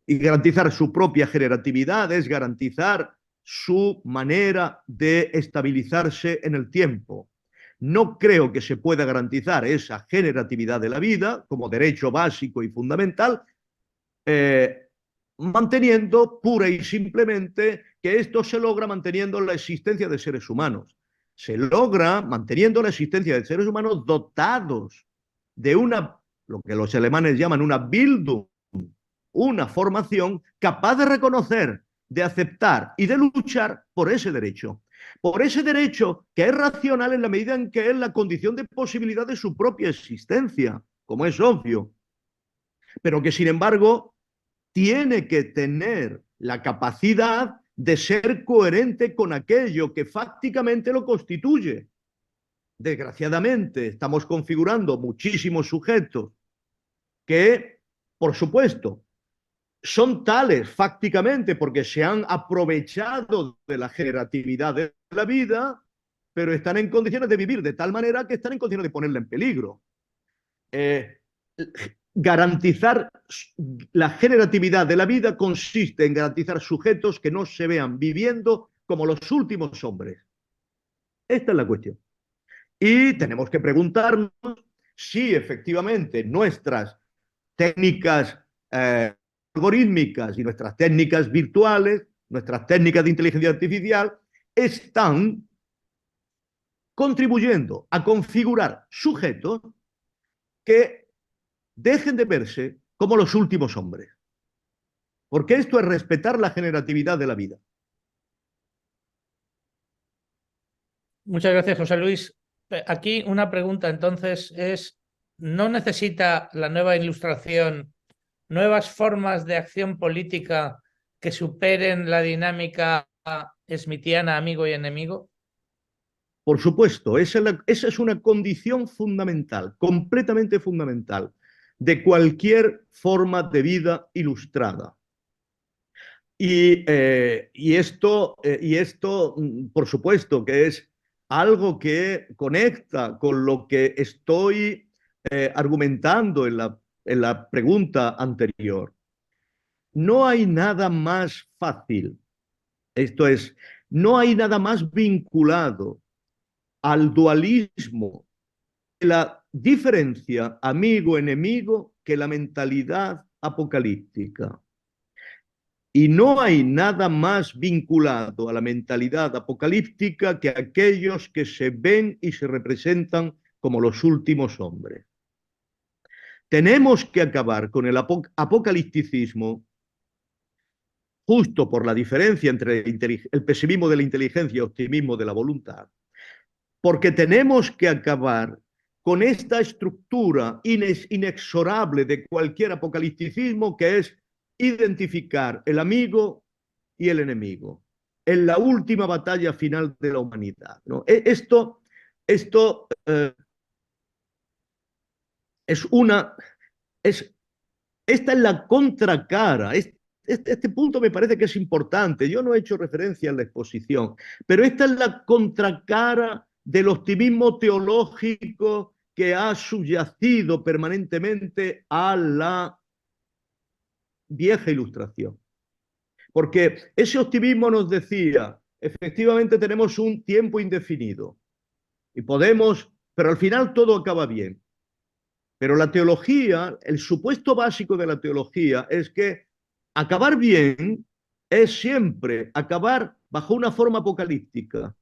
Y garantizar su propia generatividad es garantizar su manera de estabilizarse en el tiempo. No creo que se pueda garantizar esa generatividad de la vida como derecho básico y fundamental, manteniendo pura y simplemente que esto se logra manteniendo la existencia de seres humanos. Se logra manteniendo la existencia de seres humanos dotados de una, lo que los alemanes llaman una Bildung, una formación capaz de reconocer, de aceptar y de luchar por ese derecho. Por ese derecho que es racional en la medida en que es la condición de posibilidad de su propia existencia, como es obvio, pero que sin embargo tiene que tener la capacidad de ser coherente con aquello que fácticamente lo constituye. Desgraciadamente, estamos configurando muchísimos sujetos que, por supuesto, son tales fácticamente porque se han aprovechado de la generatividad de la vida, pero están en condiciones de vivir de tal manera que están en condiciones de ponerla en peligro. Eh, garantizar la generatividad de la vida consiste en garantizar sujetos que no se vean viviendo como los últimos hombres. Esta es la cuestión. Y tenemos que preguntarnos si efectivamente nuestras técnicas algorítmicas y nuestras técnicas virtuales, nuestras técnicas de inteligencia artificial, están contribuyendo a configurar sujetos que dejen de verse como los últimos hombres. Porque esto es respetar la generatividad de la vida. Muchas gracias, José Luis. Aquí una pregunta entonces es, ¿no necesita la nueva ilustración nuevas formas de acción política que superen la dinámica smithiana amigo y enemigo? Por supuesto, esa es una condición fundamental, completamente fundamental, de cualquier forma de vida ilustrada. Y esto, por supuesto, que es algo que conecta con lo que estoy argumentando en la pregunta anterior. No hay nada más fácil, esto es, no hay nada más vinculado al dualismo, la diferencia amigo-enemigo que la mentalidad apocalíptica. Y no hay nada más vinculado a la mentalidad apocalíptica que aquellos que se ven y se representan como los últimos hombres. Tenemos que acabar con el apocalipticismo justo por la diferencia entre el pesimismo de la inteligencia y el optimismo de la voluntad, porque tenemos que acabar con esta estructura inexorable de cualquier apocalipticismo, que es identificar el amigo y el enemigo en la última batalla final de la humanidad, ¿no? Esto es una... Es, esta es la contracara. Este punto me parece que es importante. Yo no he hecho referencia en la exposición, pero esta es la contracara del optimismo teológico que ha subyacido permanentemente a la vieja ilustración. Porque ese optimismo nos decía, efectivamente tenemos un tiempo indefinido y podemos, pero al final todo acaba bien. Pero la teología, el supuesto básico de la teología es que acabar bien es siempre acabar bajo una forma apocalíptica.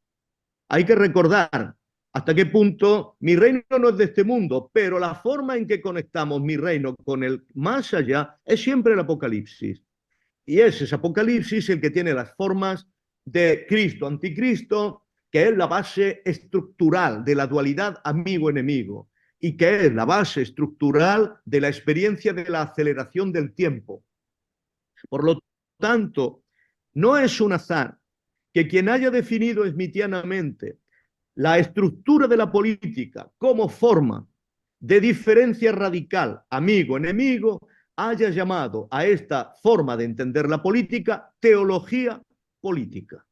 Hay que recordar hasta qué punto mi reino no es de este mundo, pero la forma en que conectamos mi reino con el más allá es siempre el Apocalipsis. Y es ese Apocalipsis el que tiene las formas de Cristo, anticristo, que es la base estructural de la dualidad amigo-enemigo y que es la base estructural de la experiencia de la aceleración del tiempo. Por lo tanto, no es un azar que quien haya definido smitianamente la estructura de la política como forma de diferencia radical, amigo-enemigo, haya llamado a esta forma de entender la política teología política.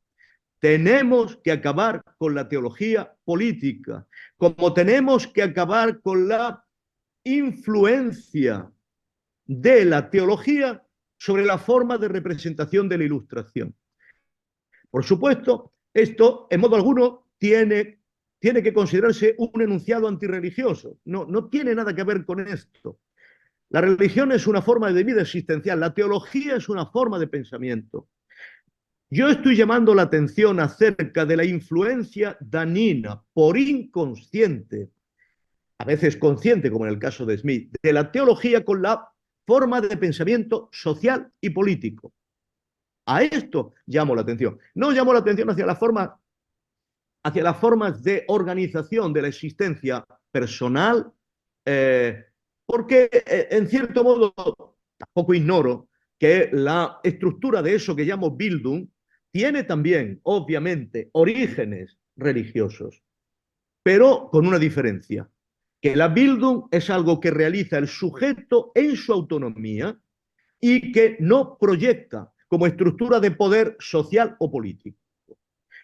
Tenemos que acabar con la teología política, como tenemos que acabar con la influencia de la teología sobre la forma de representación de la ilustración. Por supuesto, esto en modo alguno tiene que considerarse un enunciado antirreligioso. No tiene nada que ver con esto. La religión es una forma de vida existencial, la teología es una forma de pensamiento. Yo estoy llamando la atención acerca de la influencia danina por inconsciente, a veces consciente, como en el caso de Smith, de la teología con la forma de pensamiento social y político. A esto llamo la atención. No llamo la atención hacia las formas de organización de la existencia personal, porque en cierto modo tampoco ignoro que la estructura de eso que llamo Bildung tiene también, obviamente, orígenes religiosos, pero con una diferencia, que la Bildung es algo que realiza el sujeto en su autonomía y que no proyecta como estructura de poder social o político.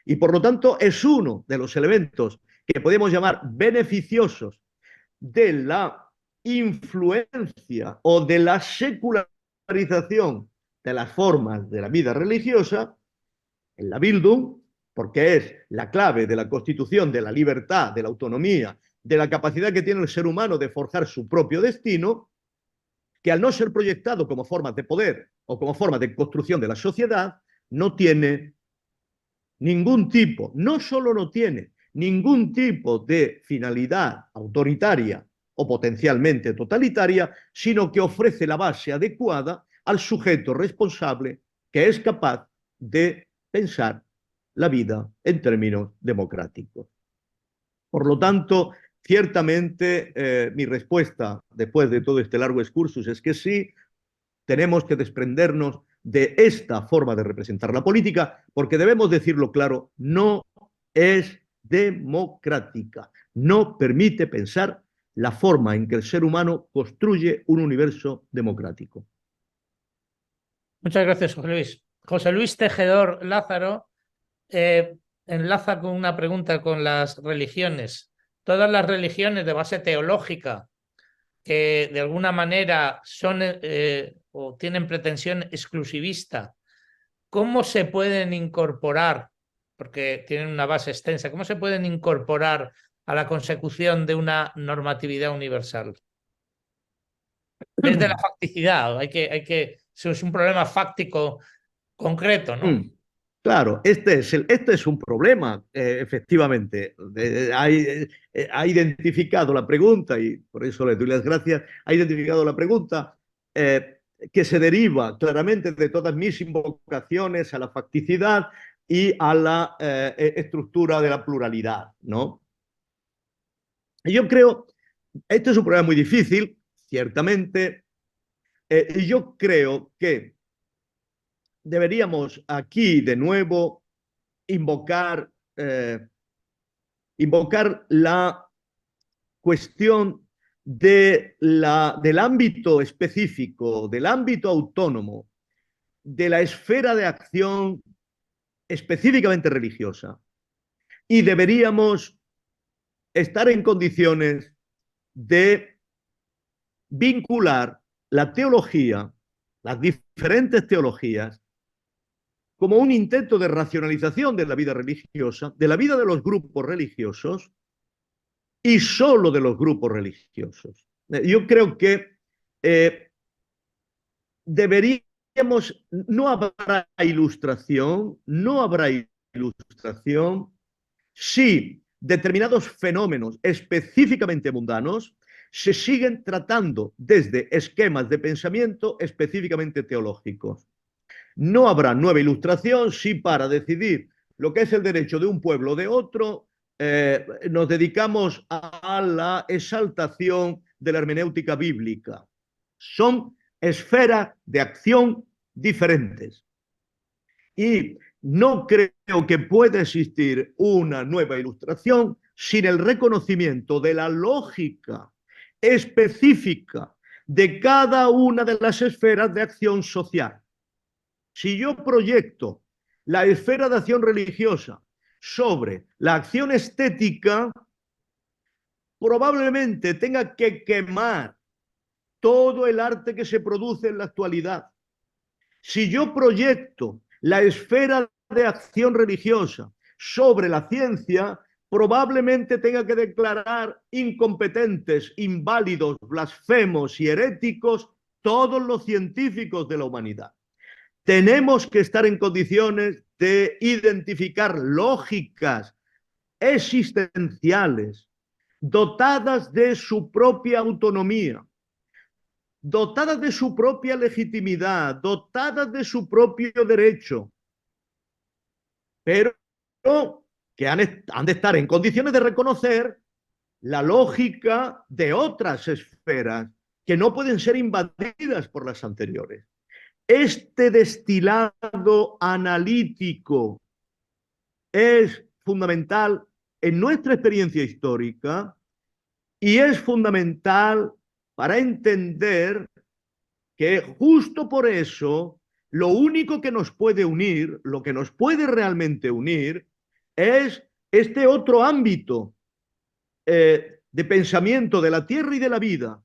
Y por lo tanto es uno de los elementos que podemos llamar beneficiosos de la influencia o de la secularización de las formas de la vida religiosa en la Bildung, porque es la clave de la constitución de la libertad, de la autonomía, de la capacidad que tiene el ser humano de forjar su propio destino, que al no ser proyectado como forma de poder o como forma de construcción de la sociedad, no tiene ningún tipo, no solo no tiene ningún tipo de finalidad autoritaria o potencialmente totalitaria, sino que ofrece la base adecuada al sujeto responsable que es capaz de pensar la vida en términos democráticos. Por lo tanto, ciertamente mi respuesta después de todo este largo excursus es que sí, tenemos que desprendernos de esta forma de representar la política, porque debemos decirlo claro, no es democrática, no permite pensar la forma en que el ser humano construye un universo democrático. Muchas gracias, José Luis. José Luis Tejedor Lázaro enlaza con una pregunta con las religiones. Todas las religiones de base teológica que de alguna manera son o tienen pretensión exclusivista, ¿cómo se pueden incorporar, porque tienen una base extensa, cómo se pueden incorporar a la consecución de una normatividad universal? Desde la facticidad, eso es un problema fáctico concreto, ¿no? Claro, este es un problema, efectivamente. Ha identificado la pregunta, y por eso le doy las gracias, ha identificado la pregunta que se deriva claramente de todas mis invocaciones a la facticidad y a la estructura de la pluralidad, ¿no? Y yo creo, este es un problema muy difícil, ciertamente, y yo creo que deberíamos aquí de nuevo invocar, invocar la cuestión del ámbito específico, del ámbito autónomo, de la esfera de acción específicamente religiosa. Y deberíamos estar en condiciones de vincular la teología, las diferentes teologías, como un intento de racionalización de la vida religiosa, de la vida de los grupos religiosos y solo de los grupos religiosos. Yo creo que deberíamos, no habrá ilustración si determinados fenómenos específicamente mundanos se siguen tratando desde esquemas de pensamiento específicamente teológicos. No habrá nueva ilustración si para decidir lo que es el derecho de un pueblo o de otro nos dedicamos a la exaltación de la hermenéutica bíblica. Son esferas de acción diferentes. Y no creo que pueda existir una nueva ilustración sin el reconocimiento de la lógica específica de cada una de las esferas de acción social. Si yo proyecto la esfera de acción religiosa sobre la acción estética, probablemente tenga que quemar todo el arte que se produce en la actualidad. Si yo proyecto la esfera de acción religiosa sobre la ciencia, probablemente tenga que declarar incompetentes, inválidos, blasfemos y heréticos todos los científicos de la humanidad. Tenemos que estar en condiciones de identificar lógicas existenciales, dotadas de su propia autonomía, dotadas de su propia legitimidad, dotadas de su propio derecho, pero que han de estar en condiciones de reconocer la lógica de otras esferas que no pueden ser invadidas por las anteriores. Este destilado analítico es fundamental en nuestra experiencia histórica y es fundamental para entender que justo por eso lo único que nos puede unir, lo que nos puede realmente unir, es este otro ámbito de pensamiento de la tierra y de la vida,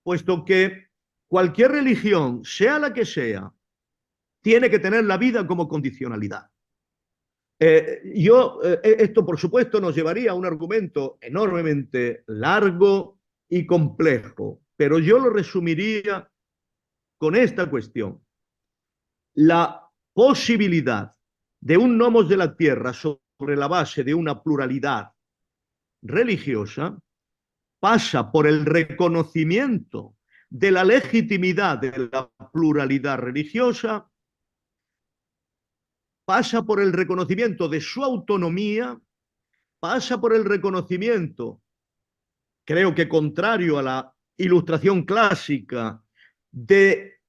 puesto que cualquier religión, sea la que sea, tiene que tener la vida como condicionalidad. Esto, por supuesto, nos llevaría a un argumento enormemente largo y complejo, pero yo lo resumiría con esta cuestión. La posibilidad de un nomos de la tierra sobre la base de una pluralidad religiosa pasa por el reconocimiento de la legitimidad de la pluralidad religiosa, pasa por el reconocimiento de su autonomía, pasa por el reconocimiento, creo que contrario a la ilustración clásica, de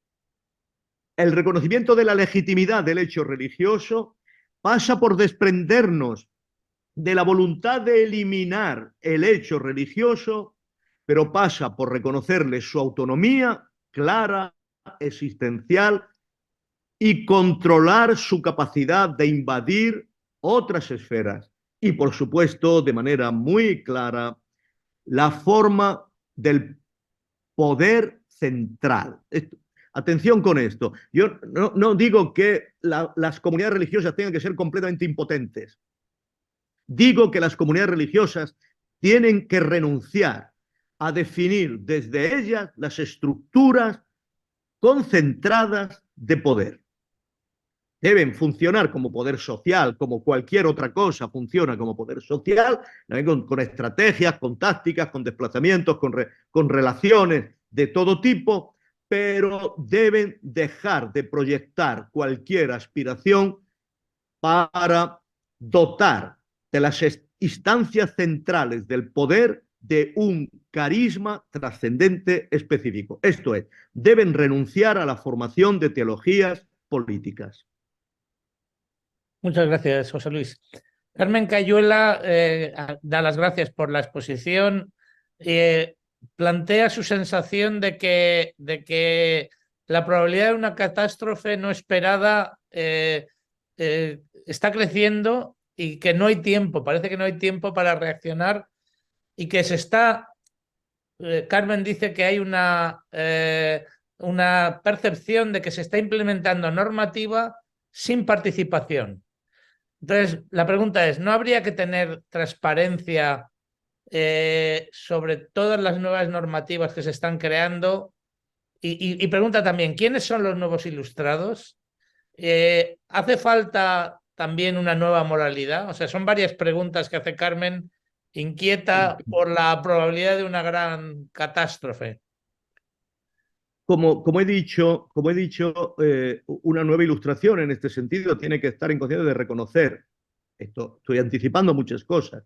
el reconocimiento de la legitimidad del hecho religioso, pasa por desprendernos de la voluntad de eliminar el hecho religioso, pero pasa por reconocerle su autonomía clara, existencial, y controlar su capacidad de invadir otras esferas. Y, por supuesto, de manera muy clara, la forma del poder central. Atención con esto. Yo no digo que las comunidades religiosas tengan que ser completamente impotentes. Digo que las comunidades religiosas tienen que renunciar a definir desde ellas las estructuras concentradas de poder. Deben funcionar como poder social, como cualquier otra cosa funciona como poder social, con estrategias, con tácticas, con desplazamientos, con relaciones de todo tipo, pero deben dejar de proyectar cualquier aspiración para dotar de las instancias centrales del poder de un carisma trascendente específico. Esto es, deben renunciar a la formación de teologías políticas. Muchas gracias, José Luis. Carmen Cayuela da las gracias por la exposición. Plantea su sensación de que la probabilidad de una catástrofe no esperada está creciendo y que no hay tiempo, parece que no hay tiempo para reaccionar y que se está... Carmen dice que hay una percepción de que se está implementando normativa sin participación. Entonces, la pregunta es, ¿no habría que tener transparencia sobre todas las nuevas normativas que se están creando? Y pregunta también, ¿quiénes son los nuevos ilustrados? ¿Hace falta también una nueva moralidad? O sea, son varias preguntas que hace Carmen, inquieta por la probabilidad de una gran catástrofe. Como he dicho, una nueva ilustración en este sentido tiene que estar en conciencia de reconocer, esto estoy anticipando muchas cosas,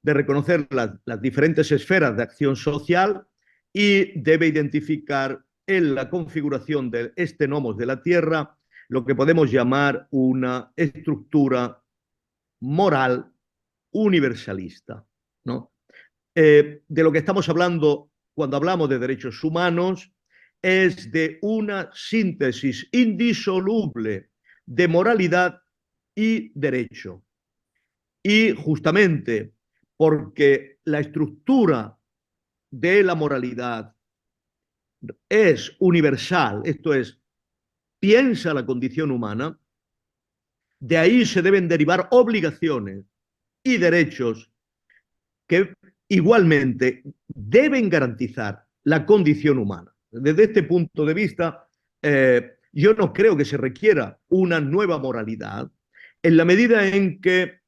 de reconocer las diferentes esferas de acción social y debe identificar en la configuración de este nomos de la Tierra lo que podemos llamar una estructura moral universalista, ¿no? De lo que estamos hablando cuando hablamos de derechos humanos es de una síntesis indisoluble de moralidad y derecho. Y justamente porque la estructura de la moralidad es universal, esto es, piensa la condición humana, de ahí se deben derivar obligaciones y derechos que igualmente deben garantizar la condición humana. Desde este punto de vista, yo no creo que se requiera una nueva moralidad en la medida en que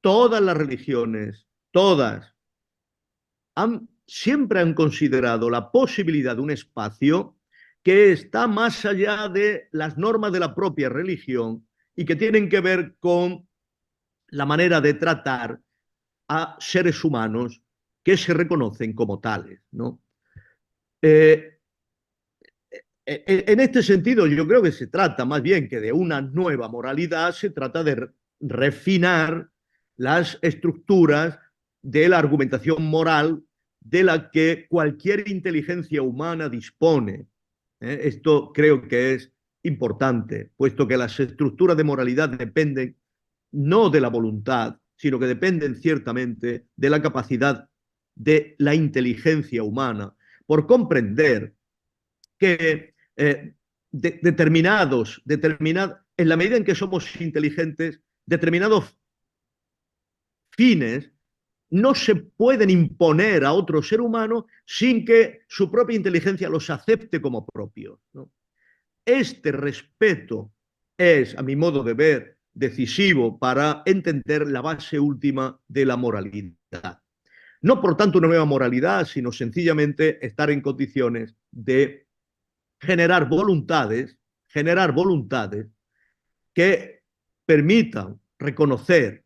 todas las religiones, todas, siempre han considerado la posibilidad de un espacio que está más allá de las normas de la propia religión y que tienen que ver con la manera de tratar a seres humanos que se reconocen como tales, ¿no? Eh, en este sentido, yo creo que se trata más bien que de una nueva moralidad, se trata de refinar las estructuras de la argumentación moral de la que cualquier inteligencia humana dispone. Esto creo que es importante, puesto que las estructuras de moralidad dependen no de la voluntad, sino que dependen ciertamente de la capacidad de la inteligencia humana por comprender que en la medida en que somos inteligentes, determinados fines no se pueden imponer a otro ser humano sin que su propia inteligencia los acepte como propios, ¿no? Este respeto es, a mi modo de ver, decisivo para entender la base última de la moralidad. No por tanto una nueva moralidad, sino sencillamente estar en condiciones de generar voluntades que permitan reconocer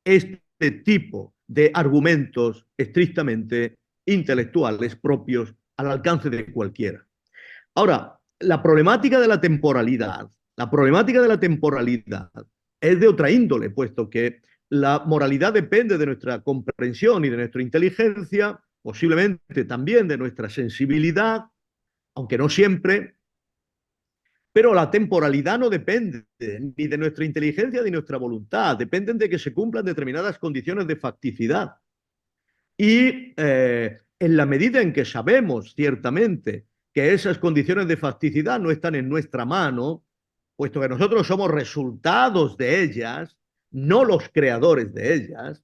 este tipo de argumentos estrictamente intelectuales propios al alcance de cualquiera. Ahora, la problemática de la temporalidad es de otra índole, puesto que la moralidad depende de nuestra comprensión y de nuestra inteligencia, posiblemente también de nuestra sensibilidad, aunque no siempre, pero la temporalidad no depende ni de nuestra inteligencia ni de nuestra voluntad, dependen de que se cumplan determinadas condiciones de facticidad. Y en la medida en que sabemos ciertamente que esas condiciones de facticidad no están en nuestra mano, puesto que nosotros somos resultados de ellas, no los creadores de ellas,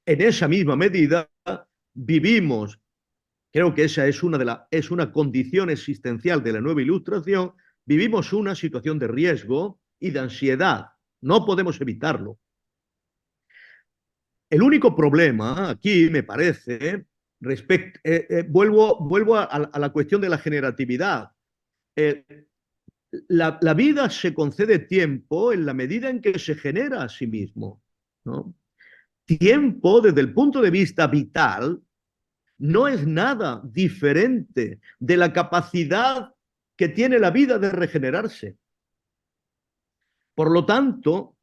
en esa misma medida vivimos, creo que esa es una condición existencial de la nueva ilustración, vivimos una situación de riesgo y de ansiedad. No podemos evitarlo. El único problema aquí, me parece, vuelvo a la cuestión de la generatividad. Eh, la vida se concede tiempo en la medida en que se genera a sí mismo, ¿no? Tiempo, desde el punto de vista vital, no es nada diferente de la capacidad que tiene la vida de regenerarse. Por lo tanto,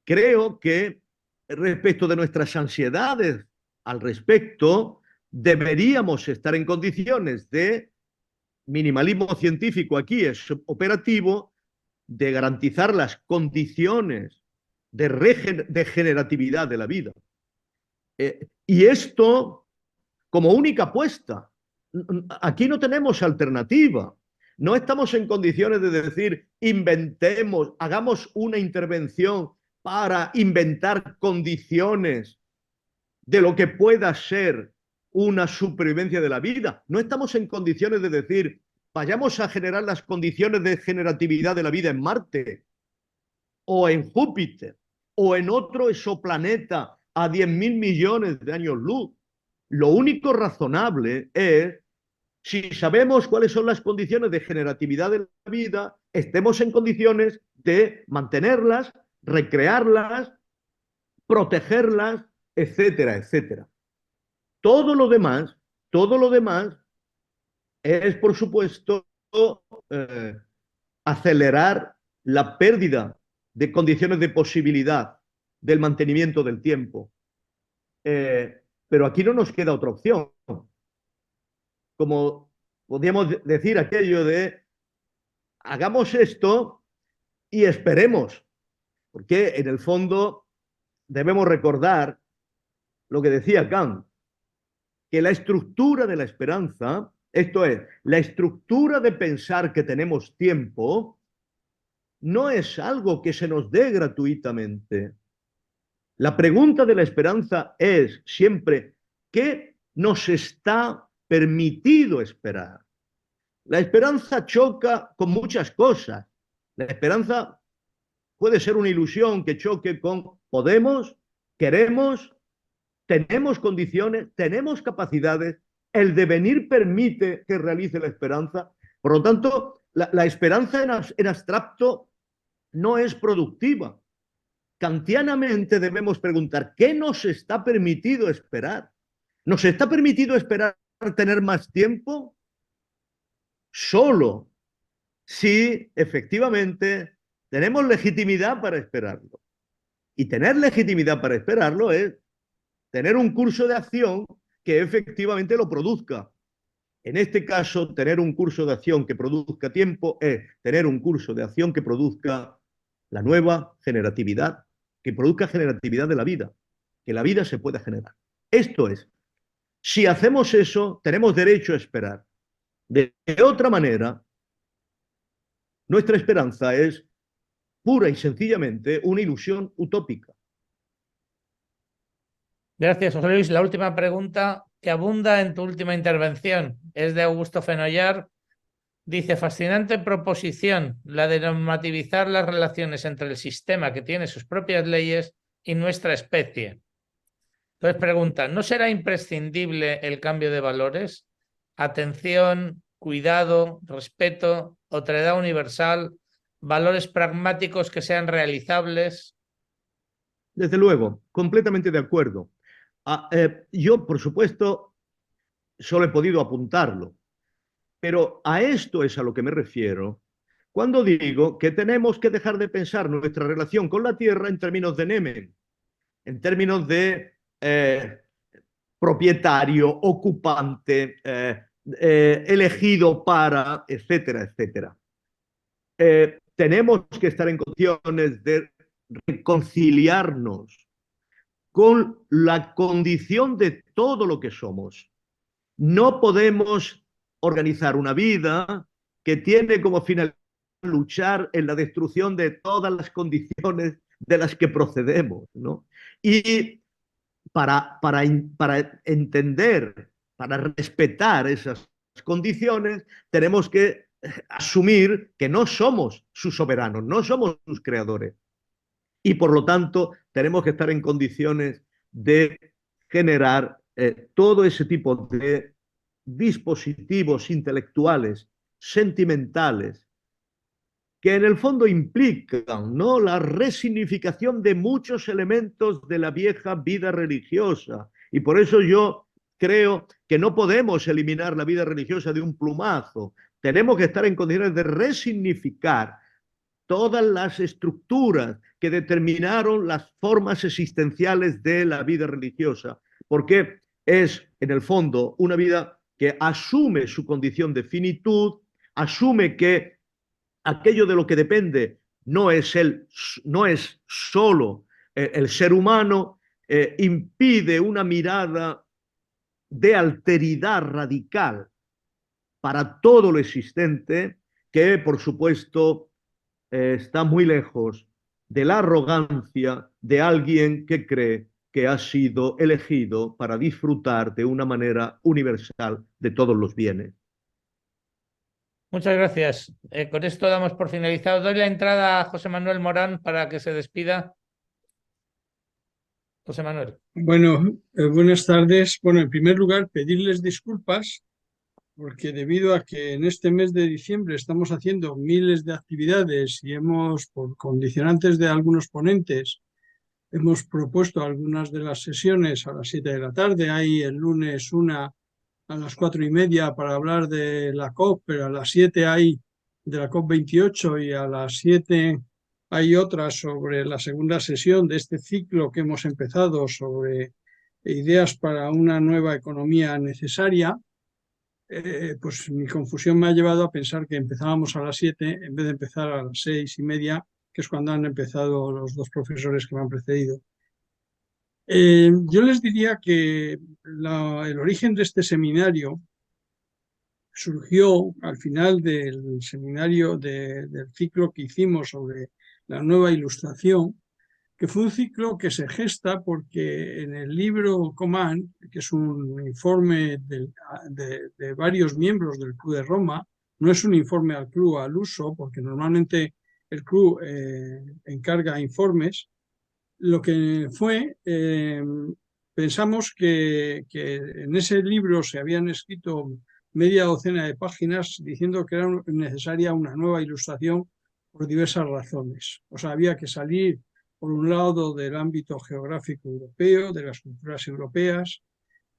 creo que respecto de nuestras ansiedades al respecto, deberíamos estar en condiciones de, minimalismo científico aquí es operativo, de garantizar las condiciones de generatividad de la vida. Y esto como única apuesta. Aquí no tenemos alternativa. No estamos en condiciones de decir, inventemos, hagamos una intervención para inventar condiciones de lo que pueda ser una supervivencia de la vida. No estamos en condiciones de decir, vayamos a generar las condiciones de generatividad de la vida en Marte o en Júpiter o en otro exoplaneta a 10.000 millones de años luz. Lo único razonable es, si sabemos cuáles son las condiciones de generatividad de la vida, estemos en condiciones de mantenerlas, recrearlas, protegerlas, etcétera, etcétera. Todo lo demás es, por supuesto, eh, acelerar la pérdida de condiciones de posibilidad del mantenimiento del tiempo. Pero aquí no nos queda otra opción. Como podríamos decir aquello de hagamos esto y esperemos, porque en el fondo debemos recordar lo que decía Kant, que la estructura de la esperanza, esto es, la estructura de pensar que tenemos tiempo, no es algo que se nos dé gratuitamente. La pregunta de la esperanza es siempre, ¿qué nos está permitido esperar? La esperanza choca con muchas cosas. La esperanza puede ser una ilusión que choque con podemos, queremos, tenemos condiciones, tenemos capacidades, el devenir permite que realice la esperanza. Por lo tanto, la esperanza en abstracto no es productiva. Kantianamente debemos preguntar, ¿qué nos está permitido esperar? ¿Nos está permitido esperar tener más tiempo? Solo si efectivamente tenemos legitimidad para esperarlo. Y tener legitimidad para esperarlo es tener un curso de acción que efectivamente lo produzca. En este caso, tener un curso de acción que produzca tiempo es tener un curso de acción que produzca la nueva generatividad, que produzca generatividad de la vida, que la vida se pueda generar. Esto es, si hacemos eso, tenemos derecho a esperar. De otra manera, nuestra esperanza es pura y sencillamente una ilusión utópica. Gracias, José Luis. La última pregunta que abunda en tu última intervención es de Augusto Fenollar. Dice, fascinante proposición la de normativizar las relaciones entre el sistema que tiene sus propias leyes y nuestra especie. Entonces pregunta, ¿no será imprescindible el cambio de valores? Atención, cuidado, respeto, otredad universal, valores pragmáticos que sean realizables. Desde luego, completamente de acuerdo. Yo, por supuesto, solo he podido apuntarlo, pero a esto es a lo que me refiero cuando digo que tenemos que dejar de pensar nuestra relación con la Tierra en términos de Nemen, en términos de propietario, ocupante, elegido para, etcétera, etcétera. Tenemos que estar en condiciones de reconciliarnos con la condición de todo lo que somos. No podemos organizar una vida que tiene como finalidad luchar en la destrucción de todas las condiciones de las que procedemos, ¿no? Y para entender, para respetar esas condiciones, tenemos que asumir que no somos sus soberanos, no somos sus creadores. Y por lo tanto, tenemos que estar en condiciones de generar todo ese tipo de dispositivos intelectuales, sentimentales, que en el fondo implican, ¿no?, la resignificación de muchos elementos de la vieja vida religiosa. Y por eso yo creo que no podemos eliminar la vida religiosa de un plumazo. Tenemos que estar en condiciones de resignificar todas las estructuras que determinaron las formas existenciales de la vida religiosa, porque es, en el fondo, una vida que asume su condición de finitud, asume que aquello de lo que depende no es solo el ser humano, impide una mirada de alteridad radical para todo lo existente, que por supuesto está muy lejos de la arrogancia de alguien que cree que ha sido elegido para disfrutar de una manera universal de todos los bienes. Muchas gracias. Con esto damos por finalizado. Doy la entrada a José Manuel Morán para que se despida. José Manuel. Bueno, buenas tardes. Bueno, en primer lugar, pedirles disculpas porque debido a que en este mes de diciembre estamos haciendo miles de actividades y por condicionantes de algunos ponentes, hemos propuesto algunas de las sesiones a las 7 de la tarde. Hay el lunes una a las 4:30 para hablar de la COP, pero a las 7 hay de la COP 28 y a las 7 hay otra sobre la segunda sesión de este ciclo que hemos empezado sobre ideas para una nueva economía necesaria. Pues mi confusión me ha llevado a pensar que empezábamos a las 7 en vez de empezar a las 6:30, que es cuando han empezado los dos profesores que me han precedido. Yo les diría que el origen de este seminario surgió al final del seminario del ciclo que hicimos sobre la nueva ilustración, que fue un ciclo que se gesta porque en el libro Coman, que es un informe de varios miembros del Club de Roma, no es un informe al club al uso, porque normalmente el club encarga informes. Lo que fue, pensamos que en ese libro se habían escrito media docena de páginas diciendo que era necesaria una nueva ilustración por diversas razones. O sea, había que salir, por un lado, del ámbito geográfico europeo, de las culturas europeas,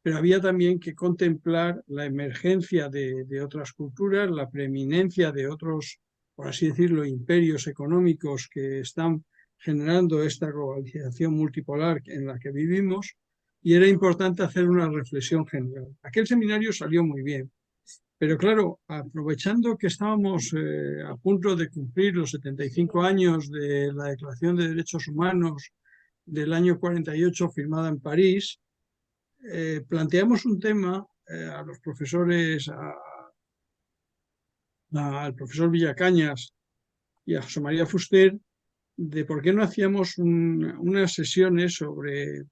pero había también que contemplar la emergencia de otras culturas, la preeminencia de otros, por así decirlo, imperios económicos que están generando esta globalización multipolar en la que vivimos, y era importante hacer una reflexión general. Aquel seminario salió muy bien, pero claro, aprovechando que estábamos a punto de cumplir los 75 años de la Declaración de Derechos Humanos del año 48 firmada en París, planteamos un tema a los profesores, al profesor Villacañas y a José María Fuster, de por qué no hacíamos unas sesiones sobre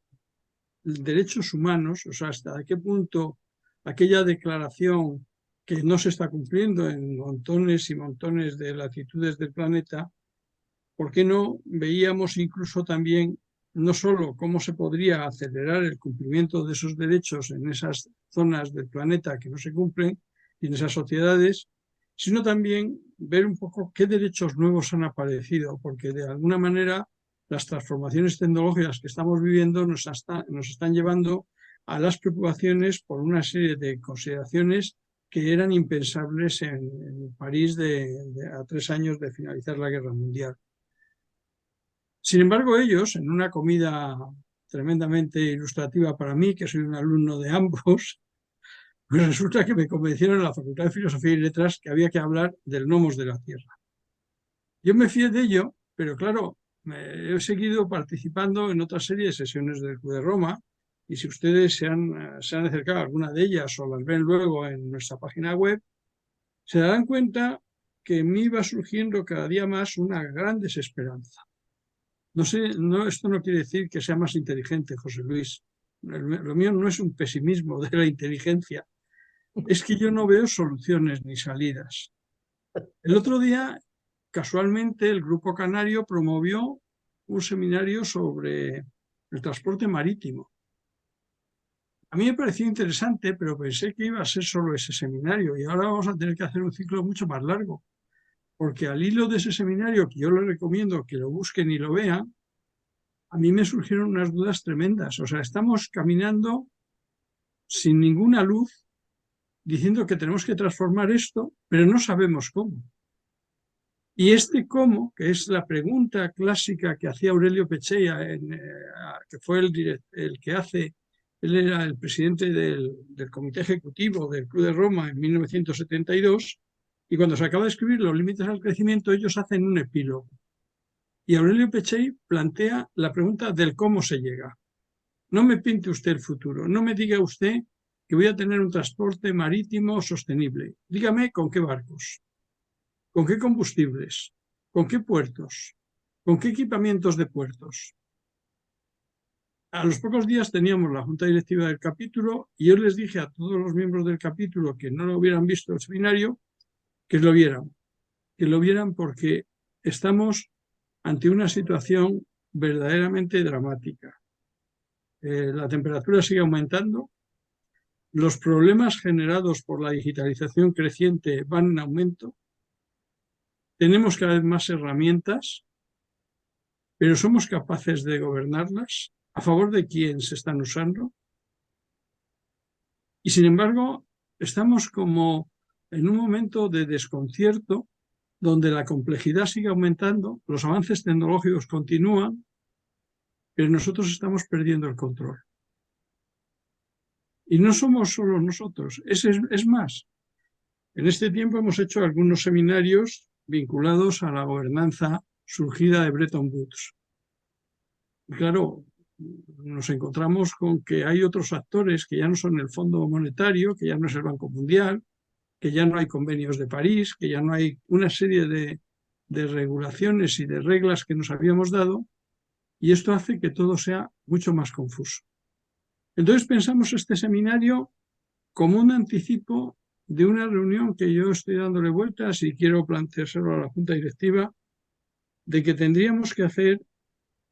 derechos humanos, o sea, hasta qué punto aquella declaración que no se está cumpliendo en montones y montones de latitudes del planeta, ¿por qué no veíamos incluso también no solo cómo se podría acelerar el cumplimiento de esos derechos en esas zonas del planeta que no se cumplen y en esas sociedades, sino también ver un poco qué derechos nuevos han aparecido? Porque de alguna manera las transformaciones tecnológicas que estamos viviendo nos están llevando a las preocupaciones por una serie de consideraciones que eran impensables en París a 3 años de finalizar la Guerra Mundial. Sin embargo, ellos, en una comida tremendamente ilustrativa para mí, que soy un alumno de ambos, pues resulta que me convencieron en la Facultad de Filosofía y Letras que había que hablar del nomos de la Tierra. Yo me fié de ello, pero claro, he seguido participando en otra serie de sesiones del Club de Roma, y si ustedes se han acercado a alguna de ellas o las ven luego en nuestra página web, se darán cuenta que en mí va surgiendo cada día más una gran desesperanza. No sé, esto no quiere decir que sea más inteligente, José Luis. Lo mío no es un pesimismo de la inteligencia, es que yo no veo soluciones ni salidas. El otro día, casualmente, el Grupo Canario promovió un seminario sobre el transporte marítimo. A mí me pareció interesante, pero pensé que iba a ser solo ese seminario, y ahora vamos a tener que hacer un ciclo mucho más largo, porque al hilo de ese seminario, que yo les recomiendo que lo busquen y lo vean, a mí me surgieron unas dudas tremendas. O sea, estamos caminando sin ninguna luz, diciendo que tenemos que transformar esto, pero no sabemos cómo. Y este cómo, que es la pregunta clásica que hacía Aurelio Pechea, que fue el que hace, él era el presidente del Comité Ejecutivo del Club de Roma en 1972, y cuando se acaba de escribir Los límites al crecimiento, ellos hacen un epílogo. Y Aurelio Pechey plantea la pregunta del cómo se llega. No me pinte usted el futuro, no me diga usted que voy a tener un transporte marítimo sostenible. Dígame con qué barcos, con qué combustibles, con qué puertos, con qué equipamientos de puertos. A los pocos días teníamos la junta directiva del capítulo y yo les dije a todos los miembros del capítulo que no lo hubieran visto el seminario, que lo vieran porque estamos ante una situación verdaderamente dramática. la temperatura sigue aumentando, los problemas generados por la digitalización creciente van en aumento, tenemos cada vez más herramientas, pero ¿somos capaces de gobernarlas? ¿A favor de quién se están usando? Y sin embargo, estamos como en un momento de desconcierto donde la complejidad sigue aumentando, los avances tecnológicos continúan, pero nosotros estamos perdiendo el control. Y no somos solo nosotros, es más. En este tiempo hemos hecho algunos seminarios vinculados a la gobernanza surgida de Bretton Woods. Y claro, nos encontramos con que hay otros actores que ya no son el Fondo Monetario, que ya no es el Banco Mundial, que ya no hay convenios de París, que ya no hay una serie de regulaciones y de reglas que nos habíamos dado, y esto hace que todo sea mucho más confuso. Entonces pensamos este seminario como un anticipo de una reunión que yo estoy dándole vueltas y quiero planteárselo a la Junta Directiva, de que tendríamos que hacer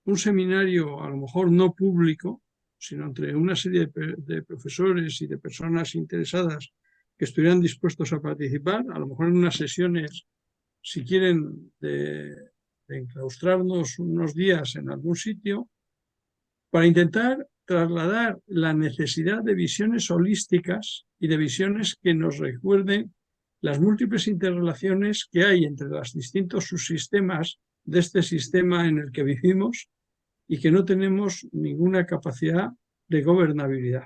un seminario, a lo mejor no público, sino entre una serie de profesores y de personas interesadas que estuvieran dispuestos a participar, a lo mejor en unas sesiones, si quieren, de enclaustrarnos unos días en algún sitio, para intentar trasladar la necesidad de visiones holísticas y de visiones que nos recuerden las múltiples interrelaciones que hay entre los distintos subsistemas de este sistema en el que vivimos y que no tenemos ninguna capacidad de gobernabilidad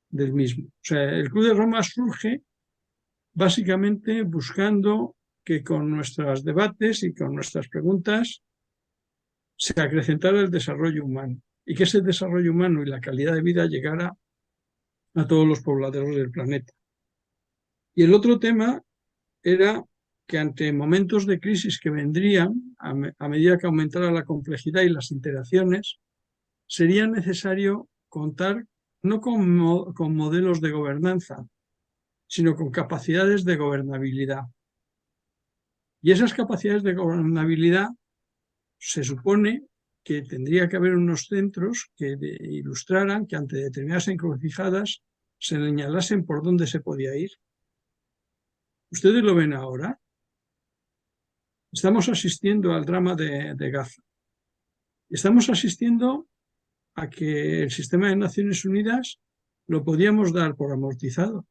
del mismo. O sea, el Club de Roma surge básicamente buscando que con nuestros debates y con nuestras preguntas se acrecentara el desarrollo humano y que ese desarrollo humano y la calidad de vida llegara a todos los pobladores del planeta. Y el otro tema era que ante momentos de crisis que vendrían, a medida que aumentara la complejidad y las interacciones, sería necesario contar no con modelos de gobernanza, sino con capacidades de gobernabilidad. Y esas capacidades de gobernabilidad se supone que tendría que haber unos centros que ilustraran que ante determinadas encrucijadas se señalasen por dónde se podía ir. Ustedes lo ven ahora. Estamos asistiendo al drama de Gaza. Estamos asistiendo a que el sistema de Naciones Unidas lo podíamos dar por amortizado.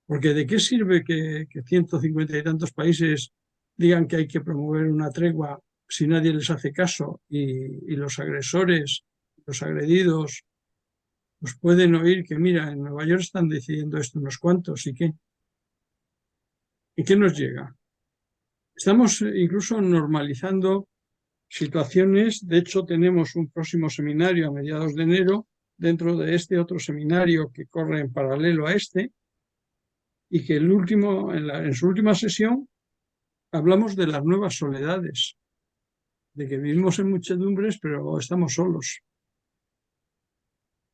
Porque ¿de qué sirve que 150 y tantos países digan que hay que promover una tregua si nadie les hace caso y los agresores, los agredidos, pues pueden oír que, mira, en Nueva York están decidiendo esto unos cuantos y qué? ¿Y qué nos llega? Estamos incluso normalizando situaciones. De hecho, tenemos un próximo seminario a mediados de enero dentro de este otro seminario que corre en paralelo a este y que en su última sesión hablamos de las nuevas soledades, de que vivimos en muchedumbres pero estamos solos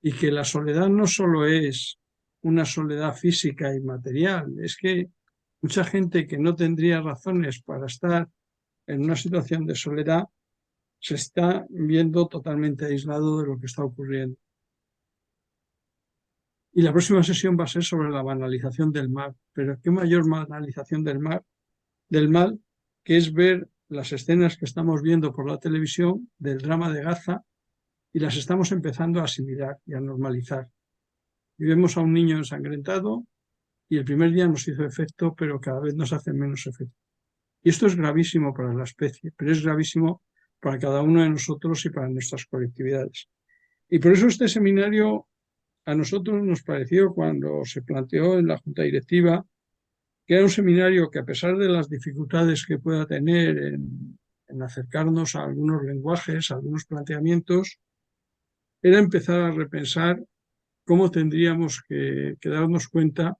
y que la soledad no solo es una soledad física y material, es que mucha gente que no tendría razones para estar en una situación de soledad se está viendo totalmente aislado de lo que está ocurriendo. Y la próxima sesión va a ser sobre la banalización del mal. Pero qué mayor banalización del mal, que es ver las escenas que estamos viendo por la televisión del drama de Gaza y las estamos empezando a asimilar y a normalizar. Y vemos a un niño ensangrentado y el primer día nos hizo efecto, pero cada vez nos hace menos efecto. Y esto es gravísimo para la especie, pero es gravísimo para cada uno de nosotros y para nuestras colectividades. Y por eso este seminario a nosotros nos pareció, cuando se planteó en la Junta Directiva, que era un seminario que, a pesar de las dificultades que pueda tener en acercarnos a algunos lenguajes, a algunos planteamientos, era empezar a repensar cómo tendríamos que darnos cuenta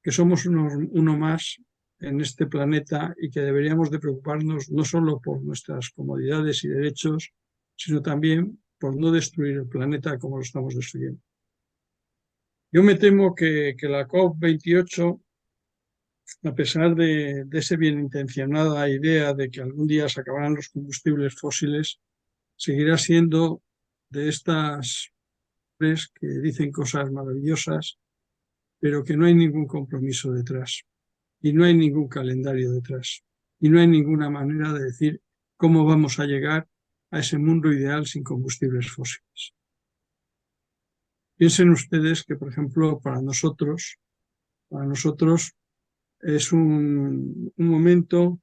que somos uno más en este planeta y que deberíamos de preocuparnos no solo por nuestras comodidades y derechos, sino también por no destruir el planeta como lo estamos destruyendo. Yo me temo que la COP28, a pesar de esa bien intencionada idea de que algún día se acabarán los combustibles fósiles, seguirá siendo de estas hombres que dicen cosas maravillosas, pero que no hay ningún compromiso detrás y no hay ningún calendario detrás y no hay ninguna manera de decir cómo vamos a llegar a ese mundo ideal sin combustibles fósiles. Piensen ustedes que, por ejemplo, para nosotros es un momento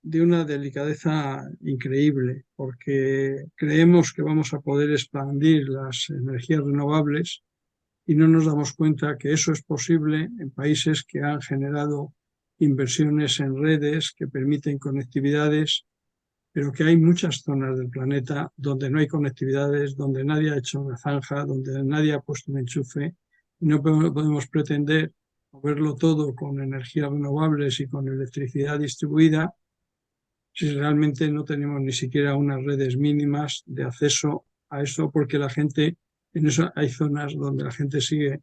de una delicadeza increíble, porque creemos que vamos a poder expandir las energías renovables y no nos damos cuenta que eso es posible en países que han generado inversiones en redes que permiten conectividades, pero que hay muchas zonas del planeta donde no hay conectividades, donde nadie ha hecho una zanja, donde nadie ha puesto un enchufe, y no podemos pretender moverlo todo con energías renovables y con electricidad distribuida si realmente no tenemos ni siquiera unas redes mínimas de acceso a eso, porque la gente, en eso hay zonas donde la gente sigue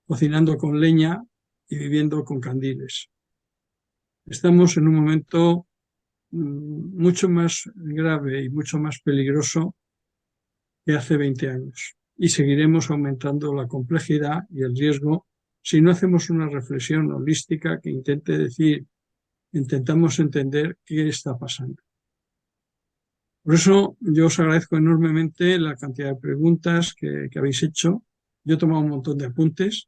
cocinando con leña y viviendo con candiles. Estamos en un momento mucho más grave y mucho más peligroso que hace 20 años. Y seguiremos aumentando la complejidad y el riesgo si no hacemos una reflexión holística que intente decir, intentamos entender qué está pasando. Por eso yo os agradezco enormemente la cantidad de preguntas que habéis hecho. Yo he tomado un montón de apuntes.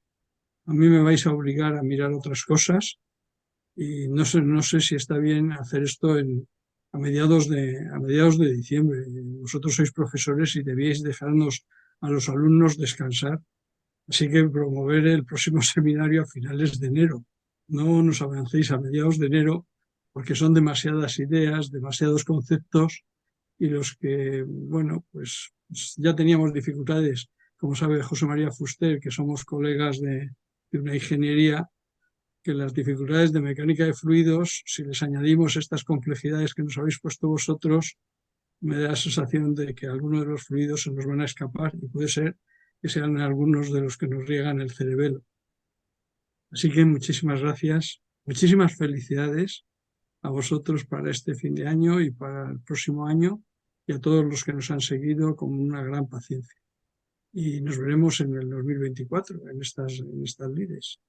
A mí me vais a obligar a mirar otras cosas y no sé si está bien hacer esto a mediados de diciembre. Vosotros sois profesores y debíais dejarnos a los alumnos descansar. Así que promover el próximo seminario a finales de enero. No nos avancéis a mediados de enero porque son demasiadas ideas, demasiados conceptos y los que, bueno, pues ya teníamos dificultades, como sabe José María Fuster, que somos colegas de una ingeniería, que las dificultades de mecánica de fluidos, si les añadimos estas complejidades que nos habéis puesto vosotros, me da la sensación de que algunos de los fluidos se nos van a escapar y puede ser que sean algunos de los que nos riegan el cerebelo. Así que muchísimas gracias, muchísimas felicidades a vosotros para este fin de año y para el próximo año y a todos los que nos han seguido con una gran paciencia. Y nos veremos en el 2024 en estas lides.